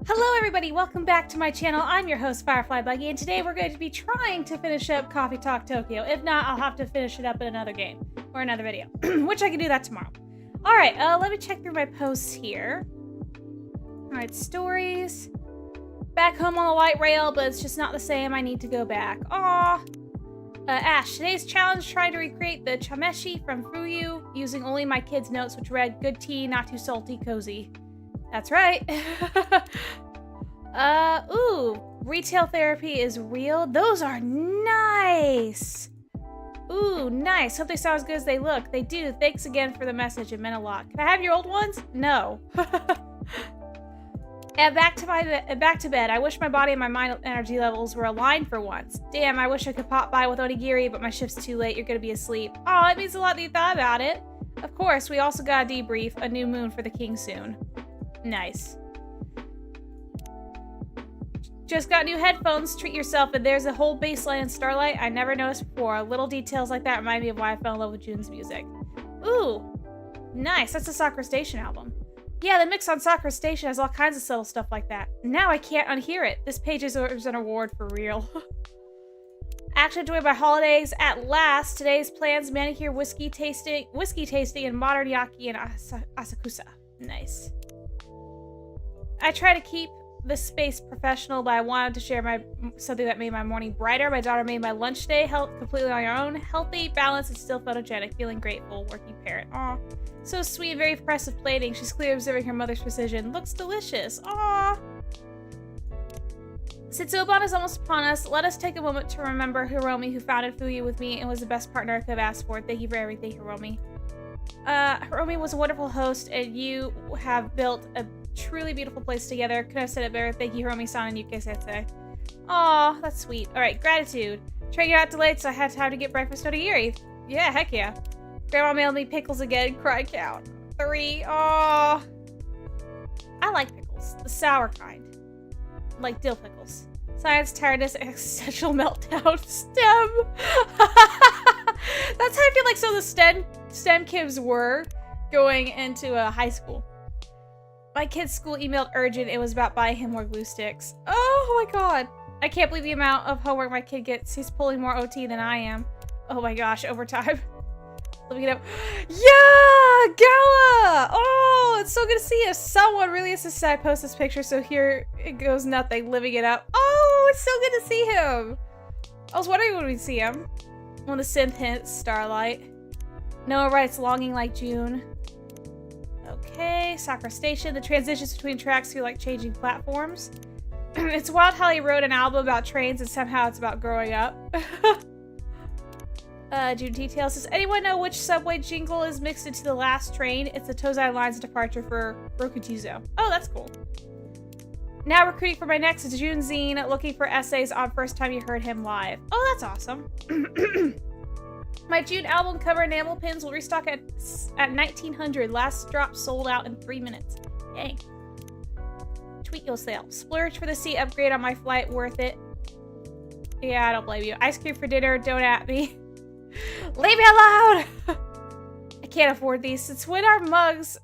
Hello everybody, welcome back to my channel. I'm your host, Firefly Buggy, and today we're going to be trying to finish up Coffee Talk Tokyo. If not, I'll have to finish it up in another game, or another video, which I can do that tomorrow. Alright, let me check through my posts here. Alright, stories. Back home on the light rail, but it's just not the same. I need to go back. Aww. Ash, today's challenge trying to recreate the chameshi from Fuyu using only my kids' notes, which read, good tea, not too salty, cozy. That's right. Ooh, retail therapy is real. Those are nice. Ooh, nice. Hope they sound as good as they look. They do. Thanks again for the message. It meant a lot. Can I have your old ones? No. And back to bed. I wish my body and my mind energy levels were aligned for once. Damn, I wish I could pop by with onigiri, but my shift's too late. You're gonna be asleep. Oh, it means a lot that you thought about it. Of course, we also got a debrief. A new moon for the king soon. Nice. Just got new headphones. Treat yourself, and there's a whole bass line in Starlight I never noticed before. Little details like that remind me of why I fell in love with June's music. Ooh, nice. That's a Sakura Station album. Yeah, the mix on Sakura Station has all kinds of subtle stuff like that. Now I can't unhear it. This page deserves an award for real. Actually enjoyed my holidays at last. Today's plans: manicure, whiskey tasting, and modern yaki and asakusa. Nice. I try to keep this space professional, but I wanted to share something that made my morning brighter. My daughter made my lunch day completely on her own. Healthy, balanced, and still photogenic. Feeling grateful. Working parent. Aw. So sweet and very impressive plating. She's clearly observing her mother's precision. Looks delicious. Aw. Since Oban is almost upon us, let us take a moment to remember Hiromi, who founded Fuyu with me and was the best partner I could have asked for. Thank you for everything, Hiromi. Hiromi was a wonderful host, and you have built a truly beautiful place together. Couldn't have said it better. Thank you, Hiromi-san and Yuke Sensei. Aw, that's sweet. Alright, gratitude. Train got delayed, so I had time to get breakfast onigiri. Yeah, heck yeah. Grandma mailed me pickles again. Cry count. 3. Aw. I like pickles. The sour kind. Like dill pickles. Science, tiredness, existential meltdown. STEM. That's how I feel like some of the STEM kids were going into high school. My kid's school emailed urgent. It was about buying him more glue sticks. Oh my god. I can't believe the amount of homework my kid gets. He's pulling more OT than I am. Oh my gosh, overtime. Let me get up. Yeah! Gala! Oh, it's so good to see you. Someone really insisted I post this picture, so here it goes nothing. Living it up. Oh, it's so good to see him. I was wondering when we'd see him. When the synth hits Starlight. Noah writes longing like June. Okay, Sakura Station. The transitions between tracks feel like changing platforms. It's wild how he wrote an album about trains and somehow it's about growing up. June details. Does anyone know which subway jingle is mixed into the last train? It's the Tozai Line's departure for Rokujizo. Oh, that's cool. Now recruiting for my next June zine, looking for essays on first time you heard him live. Oh, that's awesome. My June album cover enamel pins will restock at 1900. Last drop sold out in 3 minutes. Yay. Tweet yourself. Splurge for the seat upgrade on my flight. Worth it. Yeah, I don't blame you. Ice cream for dinner. Don't at me. Leave me alone! I can't afford these. Since when are mugs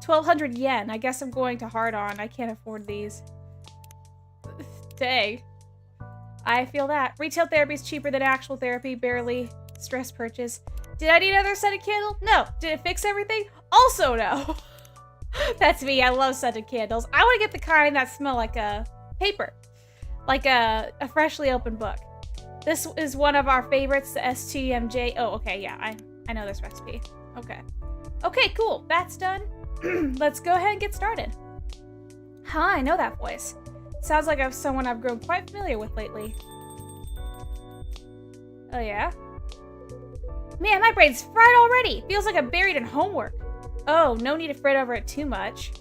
1,200 yen? I guess I'm going to hard on. I can't afford these. Dang. I feel that. Retail therapy is cheaper than actual therapy. Barely. Stress purchase. Did I need another scented candle? No. Did it fix everything? Also no. That's me. I love scented candles. I want to get the kind that smell like a paper. Like a freshly opened book. This is one of our favorites, the STMJ. Oh, okay. Yeah, I know this recipe. Okay. Okay, cool. That's done. Let's go ahead and get started. Huh, I know that voice. Sounds like someone I've grown quite familiar with lately. Oh, yeah? Man, my brain's fried already. Feels like I'm buried in homework. Oh, no need to fret over it too much.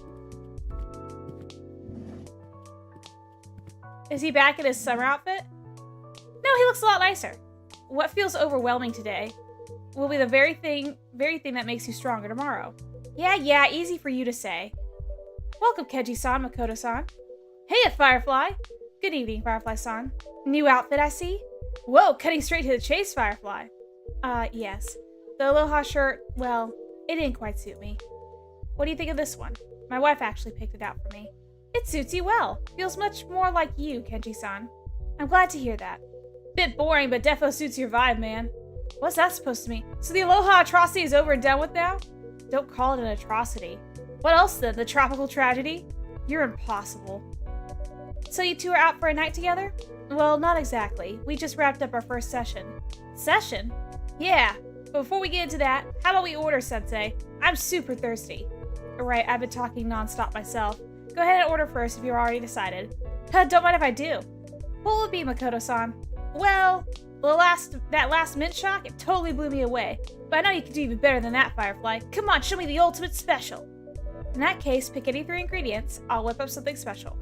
Is he back in his summer outfit? No, he looks a lot nicer. What feels overwhelming today will be the very thing that makes you stronger tomorrow. Yeah, easy for you to say. Welcome, Keiji-san, Makoto-san. Hey, Firefly. Good evening, Firefly-san. New outfit, I see? Whoa, cutting straight to the chase, Firefly. Yes. The Aloha shirt, well, it didn't quite suit me. What do you think of this one? My wife actually picked it out for me. It suits you well. Feels much more like you, Kenji-san. I'm glad to hear that. Bit boring, but defo suits your vibe, man. What's that supposed to mean? So the Aloha atrocity is over and done with now? Don't call it an atrocity. What else then? The tropical tragedy? You're impossible. So you two are out for a night together? Well, not exactly. We just wrapped up our first session. Session? Yeah, but before we get into that, how about we order, Sensei? I'm super thirsty. Alright, I've been talking non-stop myself. Go ahead and order first if you're already decided. Don't mind if I do. What will it be, Makoto-san? Well, that last mint shock, it totally blew me away. But I know you can do even better than that, Firefly. Come on, show me the ultimate special. In that case, pick any 3 ingredients. I'll whip up something special.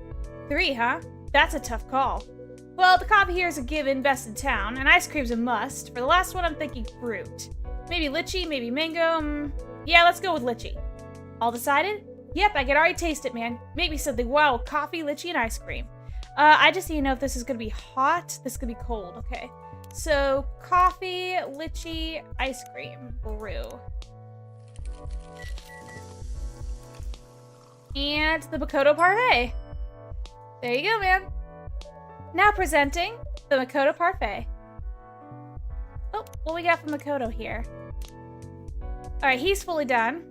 3, huh? That's a tough call. Well, the coffee here is a given, best in town, and ice cream's a must. For the last one, I'm thinking fruit. Maybe lychee, maybe mango. Yeah, let's go with lychee. All decided? Yep, I can already taste it, man. Make me something wild. Coffee, lychee, and ice cream. I just need to know if this is going to be hot. This could be cold. Okay. So, coffee, lychee, ice cream, brew. And the Makoto Parfait. There you go, man. Now presenting the Makoto Parfait. Oh, what we got from Makoto here? Alright, he's fully done.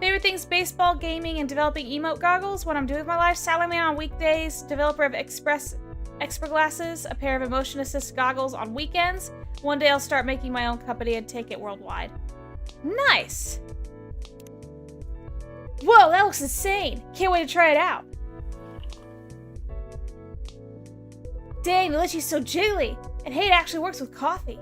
Favorite things: baseball, gaming, and developing emote goggles. What I'm doing with my life: salaryman on weekdays, developer of Expert glasses, a pair of emotion assist goggles on weekends. One day I'll start making my own company and take it worldwide. Nice! Whoa, that looks insane! Can't wait to try it out. Dang, the lychee's so jiggly! And hey, it actually works with coffee.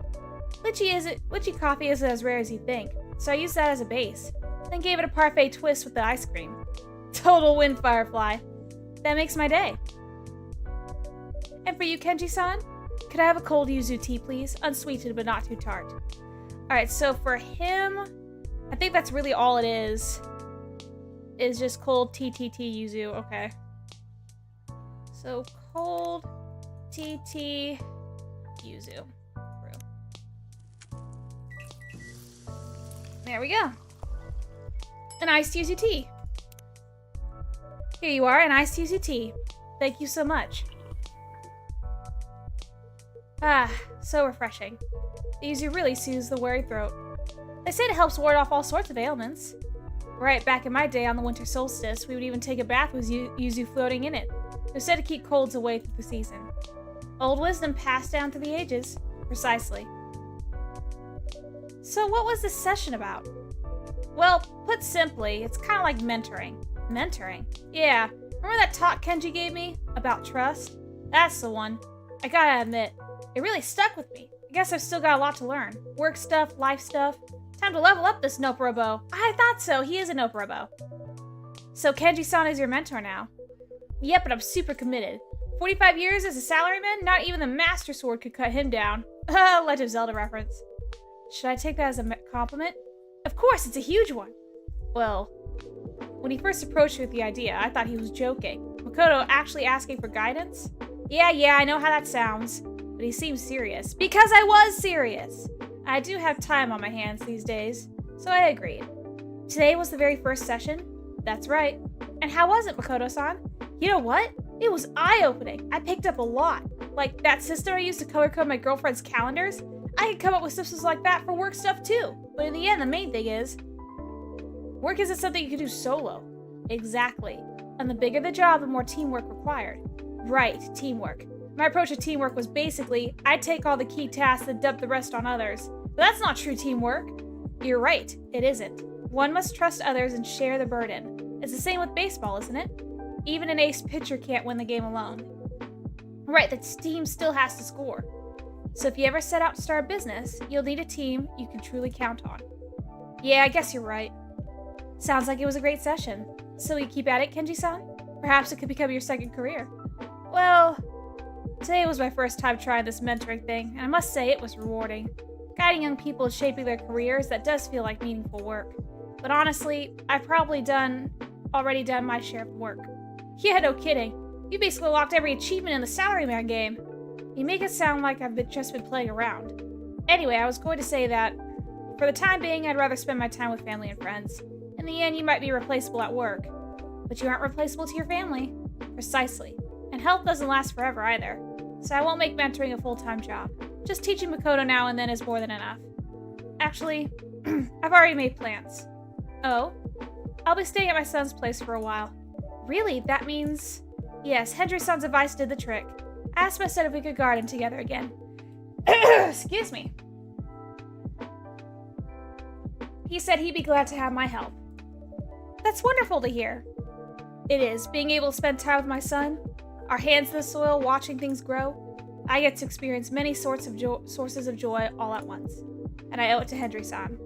Lychee coffee isn't as rare as you think, so I used that as a base. Then gave it a parfait twist with the ice cream. Total win, Firefly. That makes my day. And for you, Kenji-san? Could I have a cold yuzu tea, please? Unsweetened, but not too tart. Alright, so for him, I think that's really all it is. Is just cold TTT yuzu. Okay. So, cold TT yuzu. There we go. An iced yuzu tea. Here you are, an iced yuzu tea. Thank you so much. Ah, so refreshing. The yuzu really soothes the weary throat. They say it helps ward off all sorts of ailments. Right, back in my day on the winter solstice, we would even take a bath with yuzu floating in it. They're said to keep colds away through the season. Old wisdom passed down through the ages. Precisely. So what was this session about? Well, put simply, it's kind of like mentoring. Mentoring? Yeah. Remember that talk Kenji gave me? About trust? That's the one. I gotta admit, it really stuck with me. I guess I've still got a lot to learn. Work stuff, life stuff. Time to level up this Noporobo. I thought so. He is a Noporobo. So Kenji-san is your mentor now. Yep, and I'm super committed. 45 years as a salaryman? Not even the Master Sword could cut him down. Legend of Zelda reference. Should I take that as a compliment? Of course, it's a huge one. Well, when he first approached me with the idea, I thought he was joking. Makoto actually asking for guidance? Yeah, I know how that sounds. But he seems serious. Because I was serious! I do have time on my hands these days, so I agreed. Today was the very first session? That's right. And how was it, Makoto-san? You know what? It was eye-opening. I picked up a lot. Like that system I used to color code my girlfriend's calendars. I could come up with systems like that for work stuff too. But in the end, the main thing is, work isn't something you can do solo. Exactly. And the bigger the job, the more teamwork required. Right, teamwork. My approach to teamwork was basically, I take all the key tasks and dump the rest on others. But that's not true teamwork. You're right, it isn't. One must trust others and share the burden. It's the same with baseball, isn't it? Even an ace pitcher can't win the game alone. Right, the team still has to score. So if you ever set out to start a business, you'll need a team you can truly count on. Yeah, I guess you're right. Sounds like it was a great session. So you keep at it, Kenji-san? Perhaps it could become your second career. Well, today was my first time trying this mentoring thing, and I must say it was rewarding. Guiding young people in shaping their careers, that does feel like meaningful work. But honestly, I've probably already done my share of work. Yeah, no kidding. You basically locked every achievement in the salaryman game. You make it sound like I've just been playing around. Anyway, I was going to say that, for the time being, I'd rather spend my time with family and friends. In the end, you might be replaceable at work. But you aren't replaceable to your family. Precisely. And health doesn't last forever either. So I won't make mentoring a full-time job. Just teaching Makoto now and then is more than enough. Actually, I've already made plans. Oh? I'll be staying at my son's place for a while. Really? That means... Yes, Hendry-san's advice did the trick. I asked my son if we could garden together again. Excuse me. He said he'd be glad to have my help. That's wonderful to hear. It is, being able to spend time with my son, our hands in the soil, watching things grow. I get to experience many sources of joy all at once, and I owe it to Hendry-san.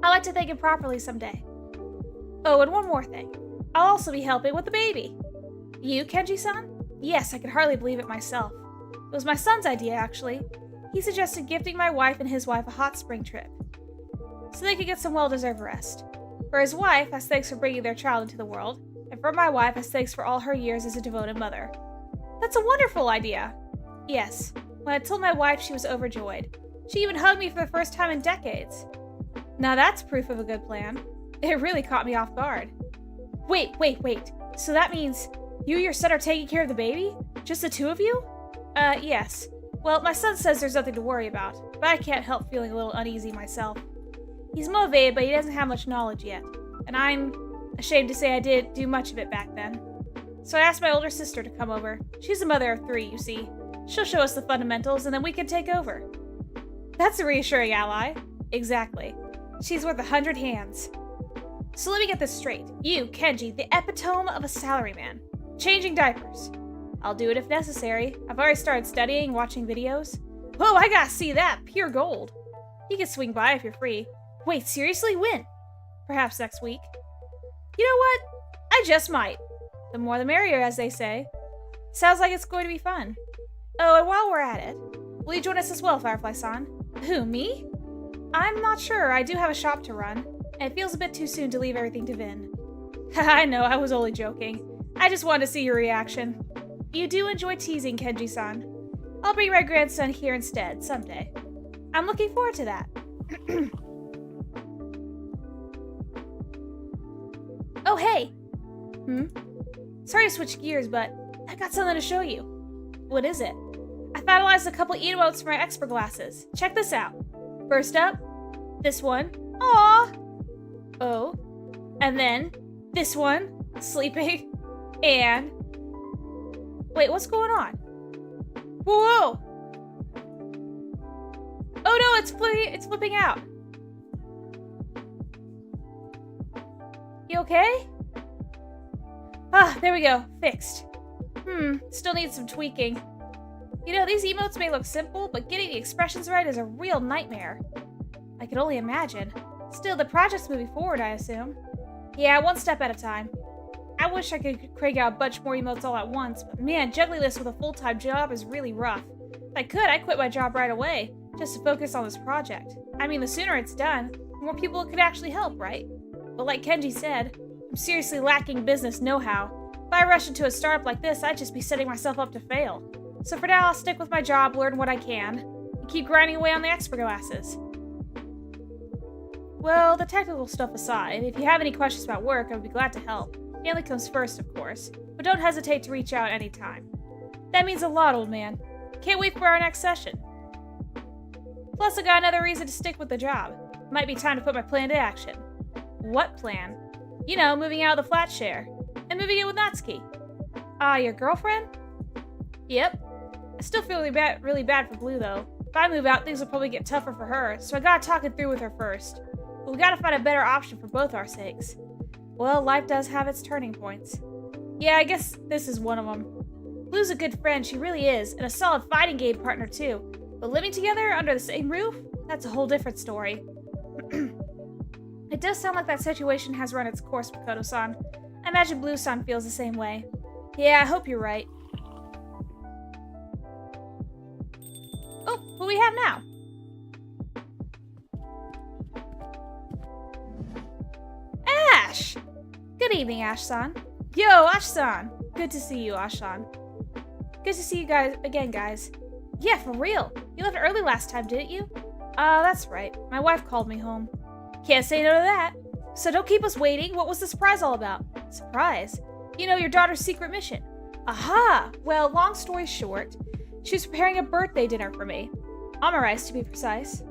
I'd like to thank him properly someday. Oh, and one more thing. I'll also be helping with the baby. You, Kenji-san? Yes, I could hardly believe it myself. It was my son's idea, actually. He suggested gifting my wife and his wife a hot spring trip, so they could get some well-deserved rest. For his wife, as thanks for bringing their child into the world, and for my wife, as thanks for all her years as a devoted mother. That's a wonderful idea! Yes, when I told my wife, she was overjoyed. She even hugged me for the first time in decades. Now that's proof of a good plan. It really caught me off guard. Wait. So that means you and your son are taking care of the baby? Just the two of you? Yes. Well, my son says there's nothing to worry about, but I can't help feeling a little uneasy myself. He's motivated, but he doesn't have much knowledge yet, and I'm ashamed to say I didn't do much of it back then. So I asked my older sister to come over. She's a mother of 3, you see. She'll show us the fundamentals, and then we can take over. That's a reassuring ally. Exactly. She's worth 100 hands. So let me get this straight. You, Kenji, the epitome of a salaryman. Changing diapers. I'll do it if necessary. I've already started studying, watching videos. Whoa, I gotta see that. Pure gold. You can swing by if you're free. Wait, seriously? When? Perhaps next week. You know what? I just might. The more the merrier, as they say. Sounds like it's going to be fun. Oh, and while we're at it, will you join us as well, Firefly-san? Who, me? I'm not sure. I do have a shop to run, and it feels a bit too soon to leave everything to Vin. I know, I was only joking. I just wanted to see your reaction. You do enjoy teasing, Kenji-san. I'll bring my grandson here instead, someday. I'm looking forward to that. Oh, hey! Sorry to switch gears, but I got something to show you. What is it? I finalized a couple emotes for my expert glasses. Check this out. First up, this one. Aww! Oh. And then, this one. Sleeping. And... Wait, what's going on? Whoa! Oh no, it's flipping out. You okay? Ah, there we go. Fixed. Still needs some tweaking. You know, these emotes may look simple, but getting the expressions right is a real nightmare. I can only imagine. Still, the project's moving forward, I assume. Yeah, one step at a time. I wish I could crank out a bunch more emotes all at once, but man, juggling this with a full-time job is really rough. If I could, I'd quit my job right away, just to focus on this project. I mean, the sooner it's done, the more people could actually help, right? But like Kenji said, I'm seriously lacking business know-how. If I rush into a startup like this, I'd just be setting myself up to fail. So for now, I'll stick with my job, learn what I can, and keep grinding away on the expert glasses. Well, the technical stuff aside, if you have any questions about work, I would be glad to help. Family comes first, of course, but don't hesitate to reach out anytime. That means a lot, old man. Can't wait for our next session. Plus, I got another reason to stick with the job. Might be time to put my plan to action. What plan? You know, moving out of the flat share. And moving in with Natsuki. Ah, your girlfriend? Yep. I still feel really bad for Blue, though. If I move out, things will probably get tougher for her, so I gotta talk it through with her first. But we gotta find a better option for both our sakes. Well, life does have its turning points. Yeah, I guess this is one of them. Blue's a good friend, she really is, and a solid fighting game partner, too. But living together under the same roof? That's a whole different story. It does sound like that situation has run its course, Makoto-san. I imagine Blue-san feels the same way. Yeah, I hope you're right. Oh, what do we have now? Ash! Good evening, Ash-san. Yo, Ash-san! Good to see you, Ash-san. Good to see you guys again, guys. Yeah, for real. You left early last time, didn't you? That's right. My wife called me home. Can't say no to that. So don't keep us waiting. What was the surprise all about? Surprise. You know, your daughter's secret mission. Aha! Well, long story short, she was preparing a birthday dinner for me. Omarice, to be precise.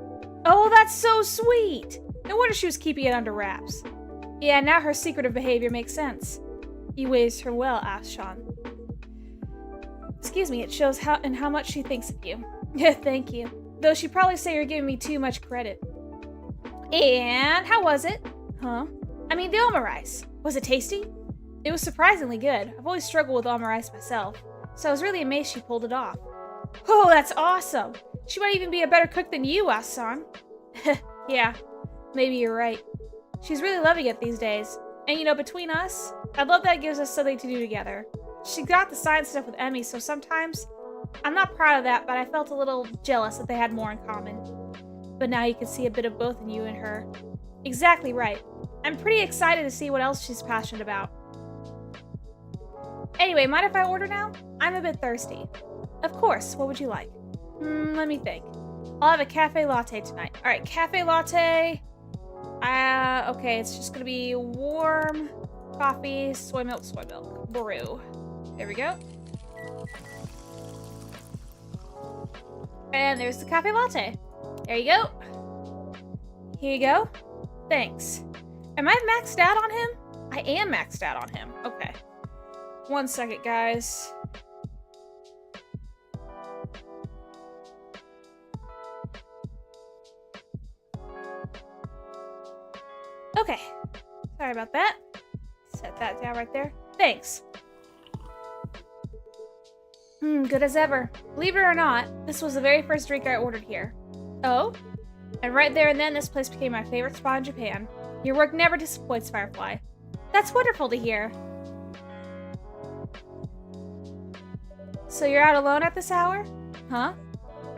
Oh, that's so sweet! No wonder she was keeping it under wraps. Yeah, now her secretive behavior makes sense. You raised her well, asked Sean. Excuse me, it shows how much she thinks of you. Yeah, thank you. Though she'd probably say you're giving me too much credit. And how was it? Huh? I mean, the omarice. Was it tasty? It was surprisingly good. I've always struggled with omarice myself, so I was really amazed she pulled it off. Oh, that's awesome! She might even be a better cook than you, Asan. Yeah, maybe you're right. She's really loving it these days. And you know, between us, I love that it gives us something to do together. She got the science stuff with Emmy, so sometimes I'm not proud of that, but I felt a little jealous that they had more in common. But now you can see a bit of both in you and her. Exactly right. I'm pretty excited to see what else she's passionate about. Anyway, mind if I order now? I'm a bit thirsty. Of course, what would you like? Let me think. I'll have a cafe latte tonight. Alright, cafe latte. Okay, it's just gonna be warm coffee, soy milk, brew. There we go. And there's the cafe latte. There you go. Here you go. Thanks. Am I maxed out on him? I am maxed out on him. Okay. 1 second, guys. Okay. Sorry about that. Set that down right there. Thanks. Good as ever. Believe it or not, this was the very first drink I ordered here. Oh? And right there and then, this place became my favorite spot in Japan. Your work never disappoints, Firefly. That's wonderful to hear. So you're out alone at this hour? Huh?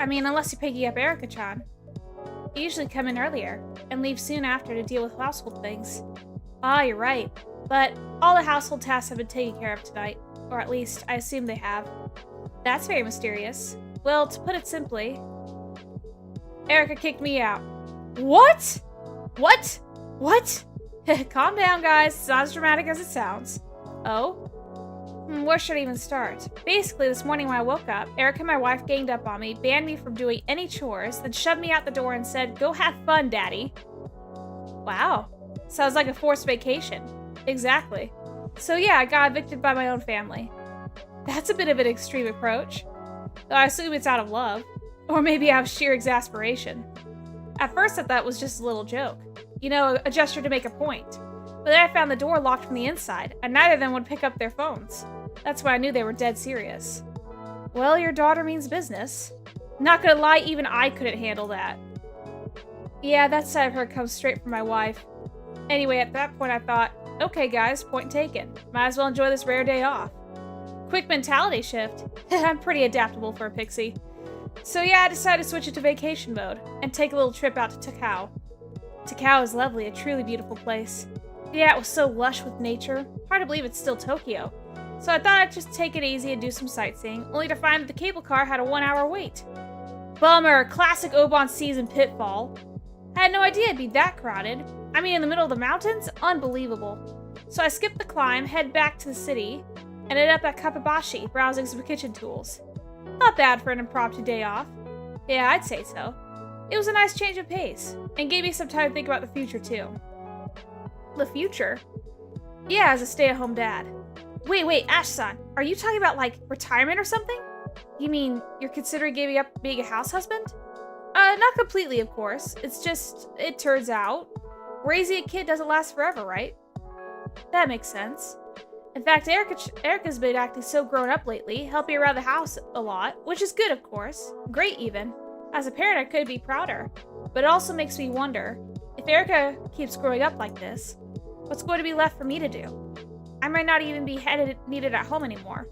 I mean, unless you're picking up Erica-chan. You usually come in earlier, and leave soon after to deal with household things. Ah, you're right. But all the household tasks have been taken care of tonight. Or at least, I assume they have. That's very mysterious. Well, to put it simply, Erica kicked me out. What? What? What? Calm down, guys. It's not as dramatic as it sounds. Oh? Where should I even start? Basically, this morning when I woke up, Erica, my wife, ganged up on me, banned me from doing any chores, then shoved me out the door and said, "Go have fun, Daddy." Wow. Sounds like a forced vacation. Exactly. So yeah, I got evicted by my own family. That's a bit of an extreme approach. Though I assume it's out of love. Or maybe out of sheer exasperation. At first I thought it was just a little joke. You know, a gesture to make a point. But then I found the door locked from the inside, and neither of them would pick up their phones. That's when I knew they were dead serious. Well, your daughter means business. Not gonna lie, even I couldn't handle that. Yeah, that side of her comes straight from my wife. Anyway, at that point I thought, okay guys, point taken. Might as well enjoy this rare day off. Quick mentality shift. I'm pretty adaptable for a pixie. So yeah, I decided to switch it to vacation mode, and take a little trip out to Takao. Takao is lovely, a truly beautiful place. Yeah, it was so lush with nature. Hard to believe it's still Tokyo. So I thought I'd just take it easy and do some sightseeing, only to find that the cable car had a 1-hour wait. Bummer, classic Obon season pitfall. I had no idea it'd be that crowded. I mean, in the middle of the mountains? Unbelievable. So I skipped the climb, head back to the city, and ended up at Kapabashi, browsing some kitchen tools. Not bad for an impromptu day off. Yeah, I'd say so. It was a nice change of pace, and gave me some time to think about the future too. The future? Yeah, as a stay-at-home dad. Wait, Ash-san, are you talking about, like, retirement or something? You mean you're considering giving up being a house husband? Not completely, of course. It's just, it turns out, raising a kid doesn't last forever, right? That makes sense. In fact, Erica's been acting so grown up lately, helping around the house a lot, which is good, of course. Great, even. As a parent, I couldn't be prouder. But it also makes me wonder, if Erica keeps growing up like this, what's going to be left for me to do? I might not even be needed at home anymore.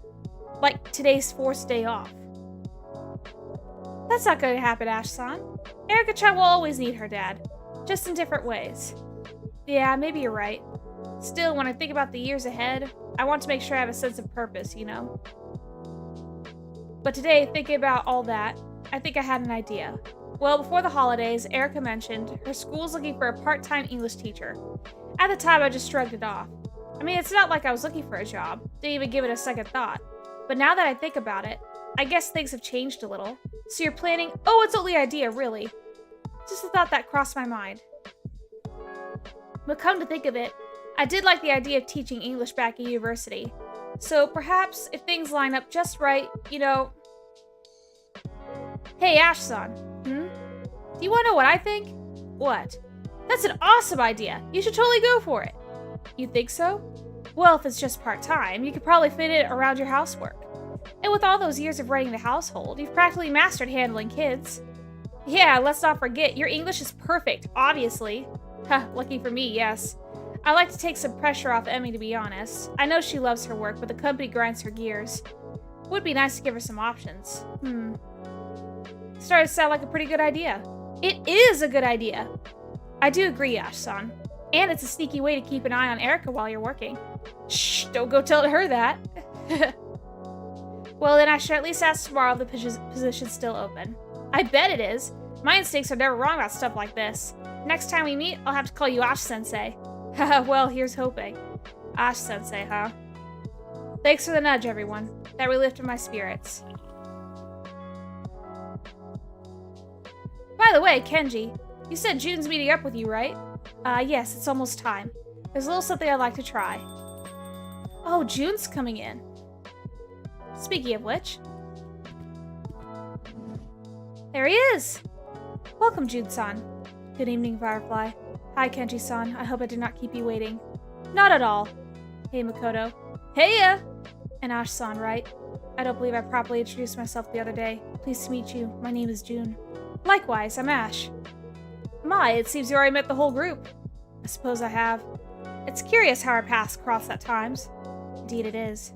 Like today's forced day off. That's not going to happen, Ash-san. Erica-chan will always need her dad. Just in different ways. Yeah, maybe you're right. Still, when I think about the years ahead, I want to make sure I have a sense of purpose, you know? But today, thinking about all that, I think I had an idea. Well, before the holidays, Erica mentioned her school's looking for a part-time English teacher. At the time, I just shrugged it off. I mean, it's not like I was looking for a job. Didn't even give it a second thought. But now that I think about it, I guess things have changed a little. So you're planning— Oh, it's only an idea, really. Just a thought that crossed my mind. But come to think of it, I did like the idea of teaching English back at university. So perhaps, if things line up just right, you know... Hey, Ash-san. Do you want to know what I think? What? That's an awesome idea. You should totally go for it. You think so? Well, if it's just part-time, you could probably fit it around your housework. And with all those years of running the household, you've practically mastered handling kids. Yeah, let's not forget, your English is perfect, obviously. Ha, lucky for me, yes. I like to take some pressure off Emmy, to be honest. I know she loves her work, but the company grinds her gears. Would be nice to give her some options. Starting to sound like a pretty good idea. It is a good idea. I do agree, Ash-san. And it's a sneaky way to keep an eye on Erica while you're working. Shh, don't go tell her that. Well, then I should at least ask tomorrow if the position's still open. I bet it is. My instincts are never wrong about stuff like this. Next time we meet, I'll have to call you Ash-sensei. Well, here's hoping. Ash-sensei, huh? Thanks for the nudge, everyone. That really lifted my spirits. By the way, Kenji, you said June's meeting up with you, right? Yes, it's almost time. There's a little something I'd like to try. Oh, June's coming in. Speaking of which... There he is! Welcome, June-san. Good evening, Firefly. Hi, Kenji-san. I hope I did not keep you waiting. Not at all. Hey, Makoto. Heya! And Ash-san, right? I don't believe I properly introduced myself the other day. Pleased to meet you. My name is June. Likewise, I'm Ash. My, it seems you already met the whole group. I suppose I have. It's curious how our paths cross at times. Indeed it is.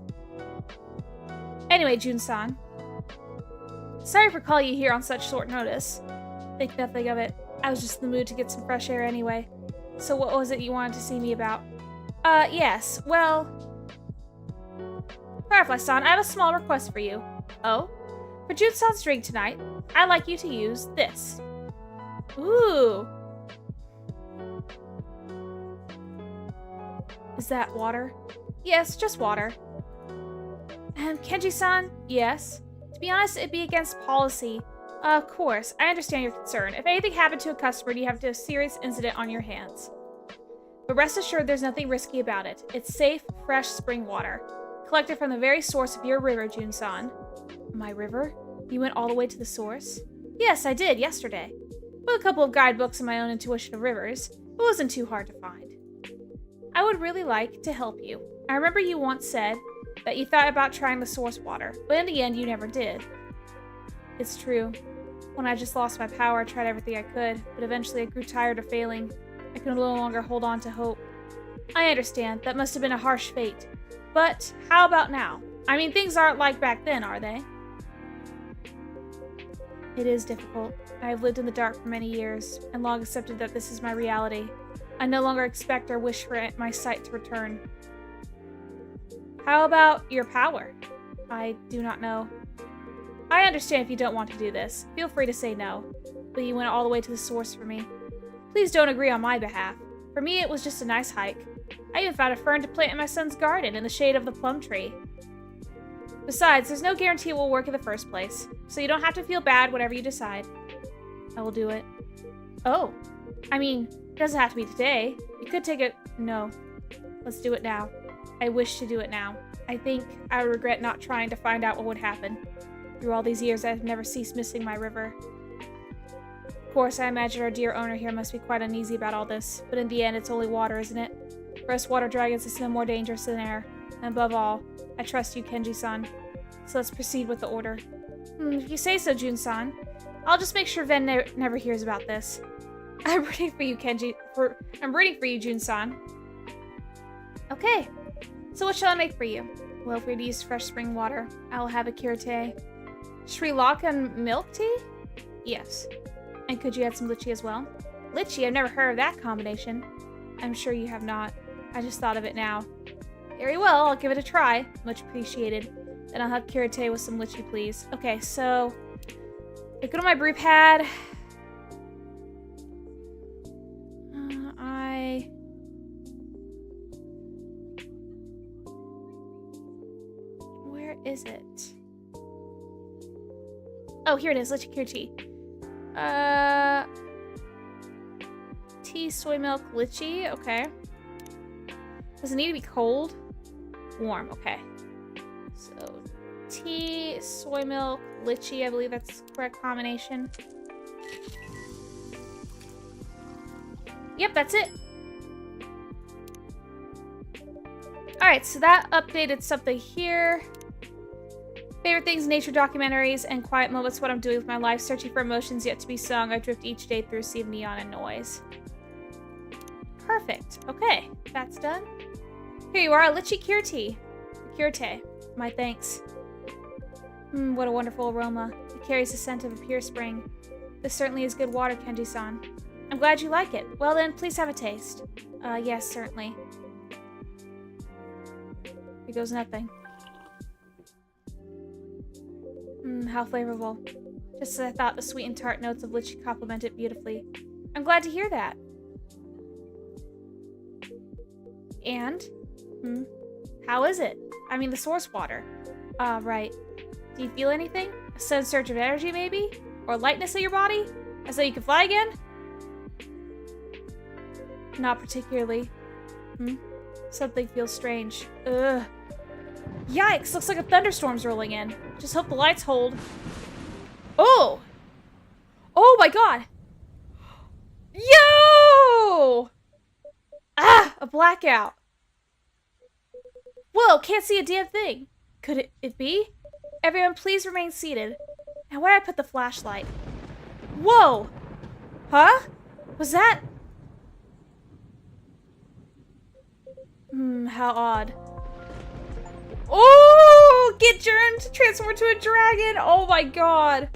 Anyway, June-san. Sorry for calling you here on such short notice. Think nothing of it. I was just in the mood to get some fresh air anyway. So what was it you wanted to see me about? Yes. Well... Firefly-san, I have a small request for you. Oh? For June-san's drink tonight, I'd like you to use this. Ooh. Is that water? Yes, just water. And Kenji-san? Yes. To be honest, it'd be against policy. Of course, I understand your concern. If anything happened to a customer, you have a serious incident on your hands. But rest assured, there's nothing risky about it. It's safe, fresh spring water. Collected from the very source of your river, June-san. My river? You went all the way to the source? Yes, I did, yesterday. With a couple of guidebooks and my own intuition of rivers, it wasn't too hard to find. I would really like to help you. I remember you once said that you thought about trying the source water, but in the end you never did. It's true. When I just lost my power, I tried everything I could, but eventually I grew tired of failing. I could no longer hold on to hope. I understand, that must have been a harsh fate. But how about now? I mean, things aren't like back then, are they? It is difficult. I have lived in the dark for many years, and long accepted that this is my reality. I no longer expect or wish for my sight to return. How about your power? I do not know. I understand if you don't want to do this. Feel free to say no. But you went all the way to the source for me. Please don't agree on my behalf. For me, it was just a nice hike. I even found a fern to plant in my son's garden in the shade of the plum tree. Besides, there's no guarantee it will work in the first place, so you don't have to feel bad whatever you decide. I will do it. Oh. I mean, it doesn't have to be today. You could take it— No. Let's do it now. I wish to do it now. I think I would regret not trying to find out what would happen. Through all these years, I have never ceased missing my river. Of course, I imagine our dear owner here must be quite uneasy about all this, but in the end, it's only water, isn't it? For us water dragons, it's no more dangerous than air. And above all, I trust you, Kenji-san. So let's proceed with the order. If you say so, June-san. I'll just make sure Ven never hears about this. I'm rooting for you, I'm rooting for you, June-san. Okay. So what shall I make for you? Well, if we're to use fresh spring water, I'll have a kirite. Sri Lankan milk tea? Yes. And could you add some lychee as well? Lychee? I've never heard of that combination. I'm sure you have not. I just thought of it now. Very well, I'll give it a try. Much appreciated. Then I'll have kirite with some lychee, please. Okay, so I go to my brew pad. is it? Oh, here it is. Lychee Cure tea. Tea, soy milk, lychee. Okay. Does it need to be cold? Warm. Okay. So, tea, soy milk, lychee. I believe that's the correct combination. Yep, that's it. Alright, so that updated something here. Favorite things, nature documentaries, and quiet moments, what I'm doing with my life. Searching for emotions yet to be sung. I drift each day through a sea of neon and noise. Perfect. Okay, that's done. Here you are, Lychee Cure tea. Cure tea. My thanks. What a wonderful aroma. It carries the scent of a pure spring. This certainly is good water, Kenji-san. I'm glad you like it. Well then, please have a taste. Yes, certainly. Here goes nothing. How flavorful. Just as I thought, the sweet and tart notes of lychee complement it beautifully. I'm glad to hear that. And? How is it? I mean, the source water. Right. Do you feel anything? A sudden surge of energy, maybe? Or lightness in your body? As though you could fly again? Not particularly. Something feels strange. Ugh. Yikes! Looks like a thunderstorm's rolling in. Just hope the lights hold. Oh! Oh my god! Yo! Ah! A blackout. Whoa! Can't see a damn thing. Could it be? Everyone, please remain seated. Now, where did I put the flashlight? Whoa! Huh? Was that? How odd. Oh! Get Jern to transform into a dragon! Oh my god!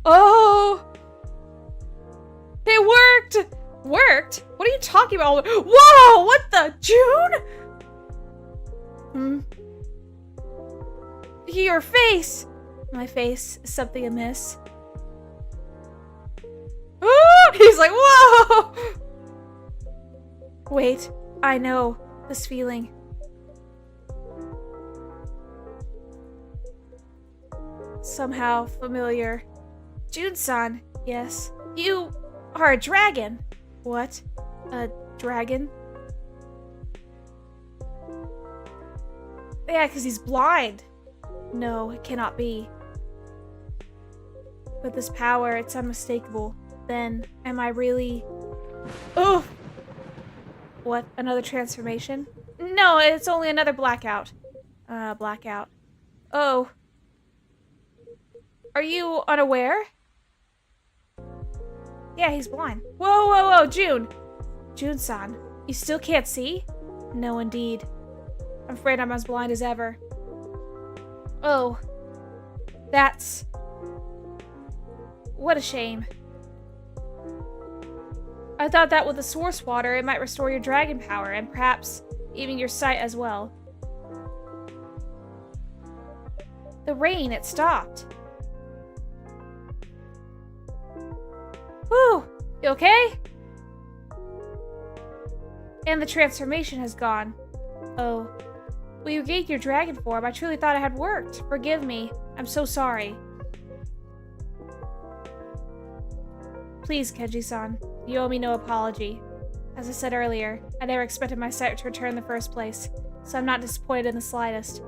Oh! It worked! Worked? What are you talking about? Whoa! What the? June? Your face! My face is something amiss. Oh! He's like, whoa! Wait, I know this feeling. Somehow familiar. June-san, yes. You are a dragon. What? A dragon? Yeah, because he's blind. No, it cannot be. But this power, it's unmistakable. Then, am I really... Oh! What? Another transformation? No, it's only another blackout. Blackout. Oh. Are you unaware? Yeah, he's blind. Whoa, whoa, whoa, June! June-san, you still can't see? No, indeed. I'm afraid I'm as blind as ever. Oh. That's... What a shame. I thought that with the source water, it might restore your dragon power, and perhaps even your sight as well. The rain, it stopped. Whew! You okay? And the transformation has gone. Oh. Well, you regained your dragon form. I truly thought it had worked. Forgive me. I'm so sorry. Please, Kenji-san. You owe me no apology. As I said earlier, I never expected my sight to return in the first place, so I'm not disappointed in the slightest.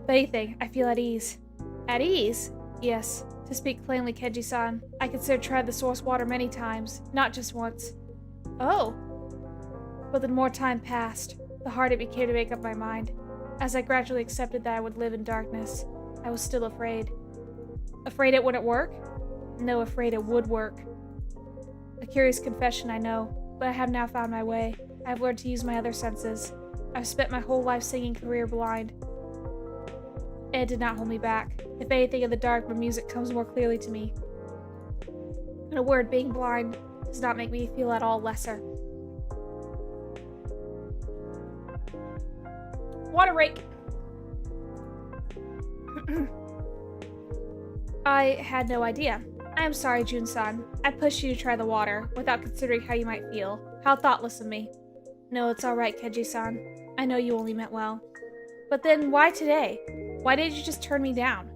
If anything, I feel at ease. At ease? Yes. To speak plainly, Kenji-san, I considered trying the source water many times, not just once. Oh. But the more time passed, the harder it became to make up my mind. As I gradually accepted that I would live in darkness, I was still afraid. Afraid it wouldn't work? No, afraid it would work. A curious confession, I know, but I have now found my way. I have learned to use my other senses. I've spent my whole life singing career blind. It did not hold me back. If anything, in the dark, my music comes more clearly to me. In a word, being blind does not make me feel at all lesser. Water rake! I had no idea. I am sorry, June-san. I pushed you to try the water, without considering how you might feel. How thoughtless of me. No, it's alright, Kenji-san. I know you only meant well. But then why today? Why didn't you just turn me down?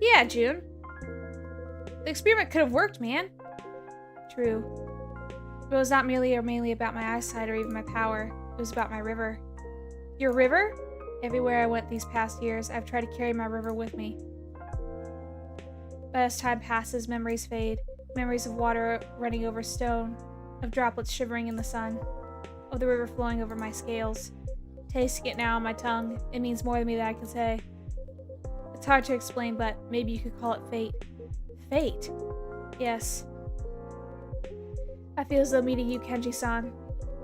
Yeah, June. The experiment could have worked, man. True. But it was not merely or mainly about my eyesight or even my power. It was about my river. Your river? Everywhere I went these past years, I've tried to carry my river with me. But as time passes, memories fade. Memories of water running over stone, of droplets shivering in the sun, of the river flowing over my scales. Tasting it now on my tongue, it means more to me than I can say. It's hard to explain, but maybe you could call it fate. Fate? Yes. I feel as though meeting you, Kenji-san,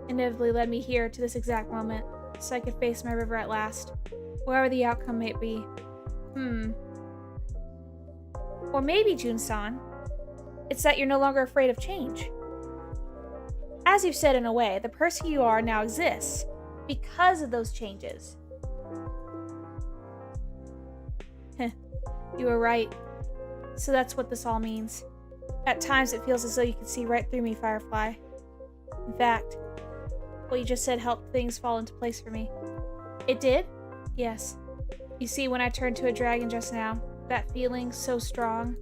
inevitably led me here to this exact moment, so I could face my river at last, wherever the outcome may be. Or maybe, June-san, it's that you're no longer afraid of change. As you've said in a way, the person you are now exists because of those changes. You were right. So that's what this all means. At times it feels as though you can see right through me, Firefly. In fact, what you just said helped things fall into place for me. It did? Yes. You see, when I turned to a dragon just now, that feeling so strong,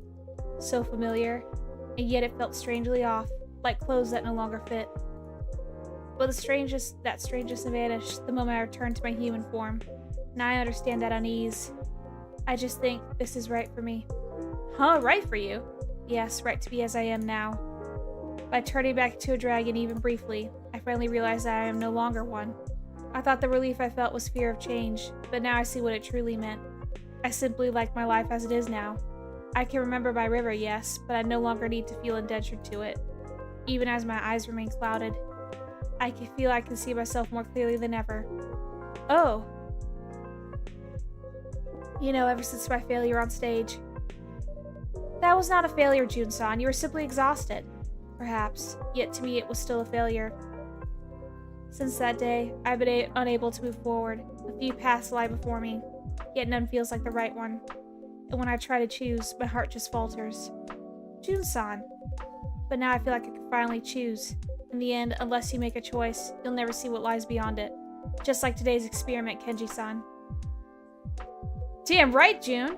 so familiar, and yet it felt strangely off, like clothes that no longer fit. But that strangeness vanished the moment I returned to my human form. Now I understand that unease. I just think this is right for me. Huh, right for you? Yes, right to be as I am now. By turning back to a dragon even briefly, I finally realized that I am no longer one. I thought the relief I felt was fear of change, but now I see what it truly meant. I simply like my life as it is now. I can remember my river, yes, but I no longer need to feel indentured to it. Even as my eyes remain clouded, I can feel I can see myself more clearly than ever. Oh. You know, ever since my failure on stage. That was not a failure, June-san. You were simply exhausted. Perhaps, yet to me it was still a failure. Since that day, I've been unable to move forward. A few paths lie before me, yet none feels like the right one. And when I try to choose, my heart just falters. June-san. But now I feel like I can finally choose. In the end, unless you make a choice, you'll never see what lies beyond it. Just like today's experiment, Kenji-san. Damn right, June!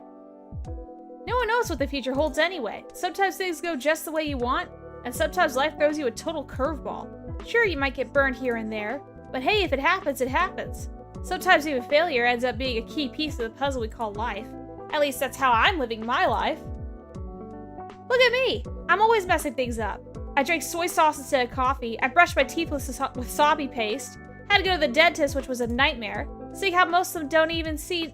No one knows what the future holds anyway. Sometimes things go just the way you want, and sometimes life throws you a total curveball. Sure, you might get burned here and there, but hey, if it happens, it happens. Sometimes even failure ends up being a key piece of the puzzle we call life. At least that's how I'm living my life. Look at me! I'm always messing things up. I drank soy sauce instead of coffee, I brushed my teeth with wasabi paste, had to go to the dentist, which was a nightmare, seeing how most of them don't even see